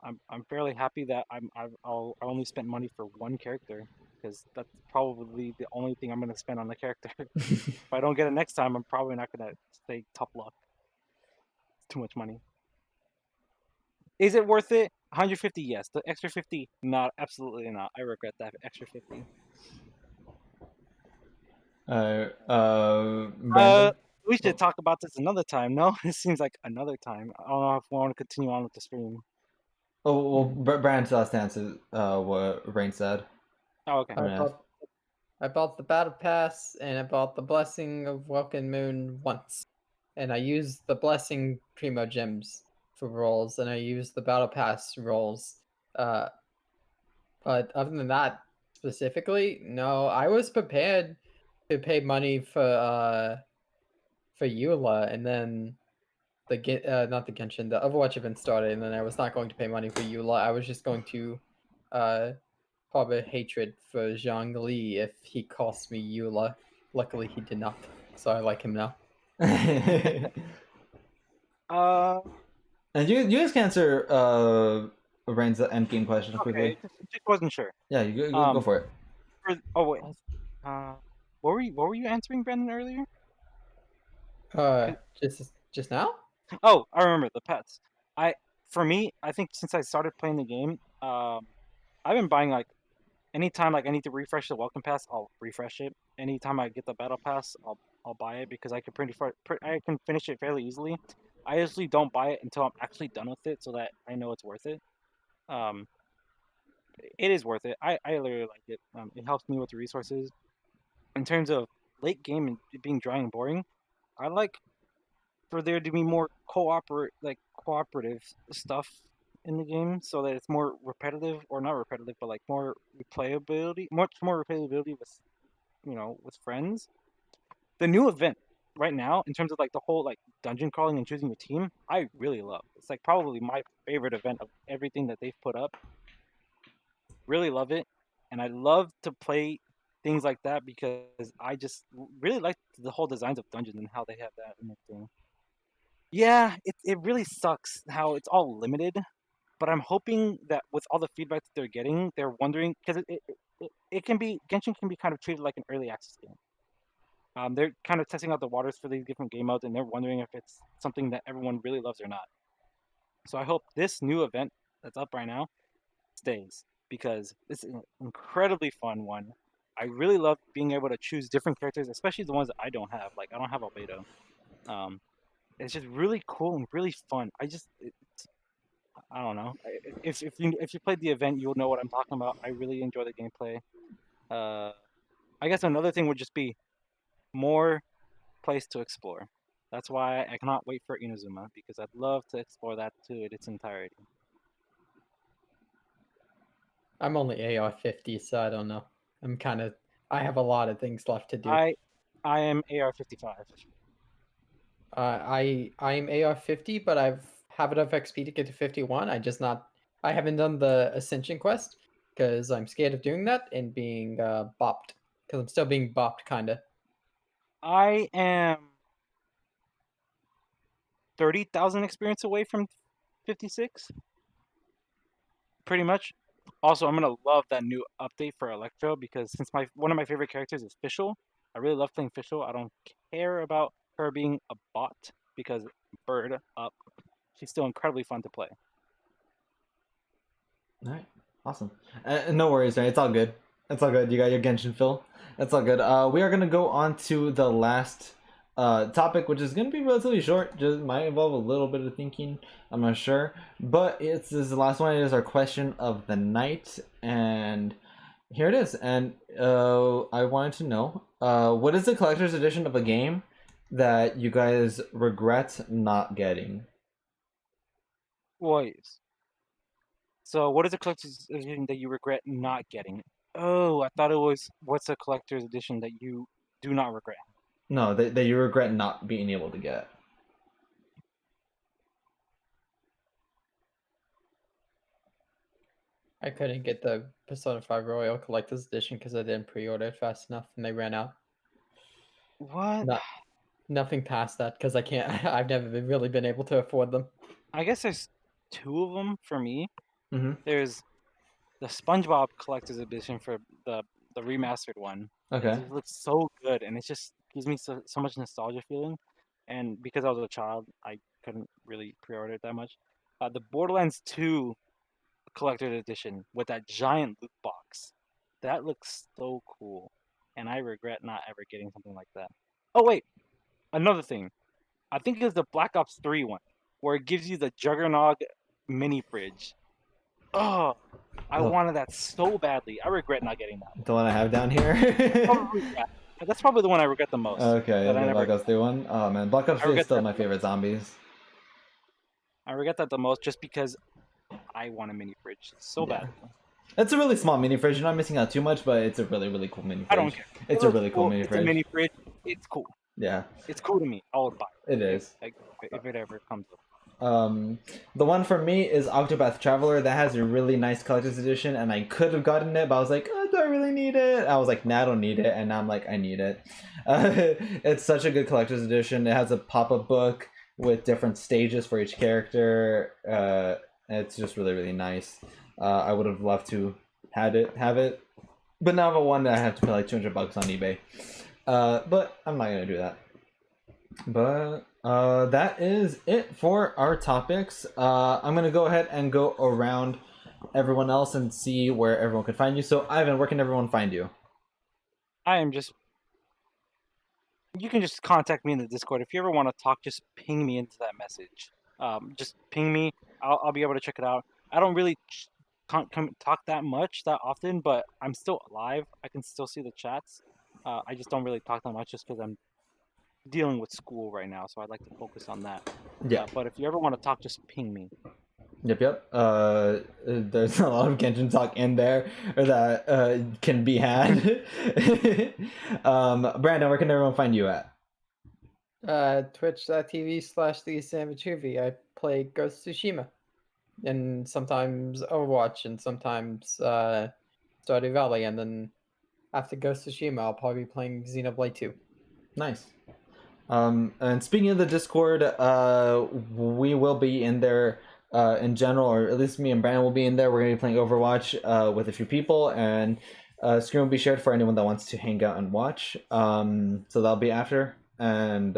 I'm fairly happy that I only spent money for one character because that's probably the only thing I'm gonna spend on the character. If I don't get it next time, I'm probably not gonna say tough luck. It's too much money. Is it worth it? 150, yes. The extra 50, not. Absolutely not. I regret that extra 50. Brandon? We should talk about this another time. No, it seems like another time. I don't know if we want to continue on with the stream. Oh, well, Brandon's last answer, what Rain said. Oh, okay. I bought the Battle Pass, and I bought the Blessing of Welkin Moon once. And I used the Blessing Primo Gems for rolls, and I used the Battle Pass rolls. But other than that, specifically, no, I was prepared to pay money for Eula, and then not the Genshin, the Overwatch event started, and then I was not going to pay money for Eula. I was just going to harbor hatred for Zhongli if he cost me Eula. Luckily, he did not, so I like him now. And you guys can answer Rain's endgame question quickly. Just wasn't sure. Yeah, you go for it. Oh wait, what were you answering, Brandon, earlier? Just now? Oh, I remember the pets. For me, I think since I started playing the game, I've been buying like anytime like I need to refresh the welcome pass, I'll refresh it. Anytime I get the battle pass, I'll buy it because I can I can finish it fairly easily. I usually don't buy it until I'm actually done with it, so that I know it's worth it. It is worth it. I literally like it. It helps me with the resources. In terms of late game and it being dry and boring, I like for there to be more cooperative stuff in the game, so that it's more repetitive, or not repetitive, but like more replayability, much more replayability with with friends. The new event right now, in terms of like the whole like dungeon crawling and choosing your team, I really love. It's like probably my favorite event of everything that they've put up. Really love it, and I love to play things like that because I just really like the whole designs of dungeons and how they have that in the thing. Yeah, it really sucks how it's all limited, but I'm hoping that with all the feedback that they're getting, they're wondering because it can be Genshin can be kind of treated like an early access game. They're kind of testing out the waters for these different game modes, and they're wondering if it's something that everyone really loves or not. So I hope this new event that's up right now stays because it's an incredibly fun one. I really love being able to choose different characters, especially the ones that I don't have. Like I don't have Albedo. It's just really cool and really fun. I don't know. If you played the event, you'll know what I'm talking about. I really enjoy the gameplay. I guess another thing would just be more place to explore. That's why I cannot wait for Inazuma because I'd love to explore that to its entirety. I'm only AR 50, so I don't know. I have a lot of things left to do. I am AR 55. I'm AR 50, but I've have enough XP to get to 51. I haven't done the Ascension quest because I'm scared of doing that and being bopped. Because I'm still being bopped, kinda. I am 30,000 experience away from 56. Pretty much. Also, I'm gonna love that new update for Electro because since one of my favorite characters is Fischl, I really love playing Fischl. I don't care about her being a bot because bird up. She's still incredibly fun to play. All right, awesome. No worries, right? It's all good. It's all good. You got your Genshin fill. It's all good. We are gonna go on to the last topic, which is gonna be relatively short. Just might involve a little bit of thinking. I'm not sure, but this is the last one. It is our question of the night, and here it is. And I wanted to know, what is the collector's edition of a game that you guys regret not getting? Wait. So, what is a collector's edition that you regret not getting? Oh, I thought it was what's a collector's edition that you do not regret? No, that you regret not being able to get. I couldn't get the Persona 5 Royal Collector's Edition because I didn't pre-order it fast enough and they ran out. What? Nothing past that because I can't. I've never really been able to afford them. I guess there's two of them for me. Mm-hmm. There's the SpongeBob Collector's Edition for the remastered one. Okay. It looks so good, and it just gives me so much nostalgia feeling. And because I was a child, I couldn't really pre-order it that much. The Borderlands 2 Collector's Edition with that giant loot box, that looks so cool, and I regret not ever getting something like that. Oh wait, another thing, I think it's the Black Ops 3 one, where it gives you the Juggernog mini fridge. Oh, I wanted that so badly. I regret not getting that. The one I have down here? That's probably the one I regret the most. Okay, the Black Ops 3 one? Oh man, Black Ops 3 is still my favorite zombies. I regret that the most just because I want a mini fridge so bad. It's a really small mini fridge. You're not missing out too much, but it's a really, really cool mini fridge. I don't care. It's a really cool mini fridge. It's a mini fridge. It's cool. Yeah. It's cool to me. I'll buy it. It is. If it ever comes up. The one for me is Octopath Traveler. That has a really nice collector's edition, and I could have gotten it, but I was like, oh, do I really need it? I was like, nah, I don't need it, and now I'm like, I need it. It's such a good collector's edition. It has a pop-up book with different stages for each character. It's just really, really nice. I would have loved to have it, but now I want to have to pay like $200 on eBay. But I'm not gonna do that. But that is it for our topics. I'm gonna go ahead and go around everyone else and see where everyone can find you. So Ivan, where can everyone find you? You can just contact me in the Discord. If you ever want to talk, just ping me into that message. Just ping me. I'll be able to check it out. I don't really talk that often, but I'm still alive. I can still see the chats. I just don't really talk that much just because I'm dealing with school right now, so I'd like to focus on that. Yeah. But if you ever want to talk, just ping me. Yep. There's a lot of Genshin talk in there that can be had. Brandon, where can everyone find you at? Twitch.tv/TheSamVitruvi. I play Ghost of Tsushima. And sometimes Overwatch, and sometimes Stardew Valley, and then after Ghost of Tsushima, I'll probably be playing Xenoblade 2. Nice. And speaking of the Discord, we will be in there in general, or at least me and Brandon will be in there. We're going to be playing Overwatch with a few people, and screen will be shared for anyone that wants to hang out and watch. So that'll be after. And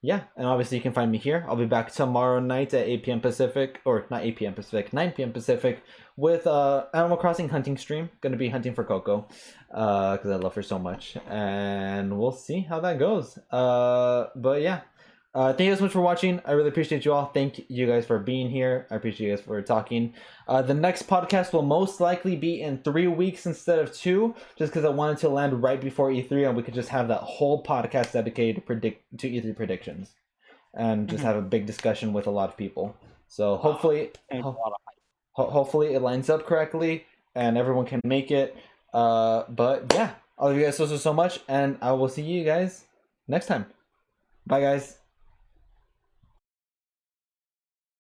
yeah, and obviously you can find me here. I'll be back tomorrow night at 8 p.m. Pacific, or not 8 p.m. Pacific, 9 p.m. Pacific, with Animal Crossing hunting stream. Going to be hunting for Coco, because I love her so much, and we'll see how that goes. But yeah, thank you guys so much for watching. I really appreciate you all. Thank you guys for being here. I appreciate you guys for talking. The next podcast will most likely be in 3 weeks instead of 2, just because I wanted to land right before E3, and we could just have that whole podcast dedicated to E3 predictions, and just have a big discussion with a lot of people. So hopefully, hopefully it lines up correctly, and everyone can make it. But yeah, I love you guys so much, and I will see you guys next time. Bye, guys.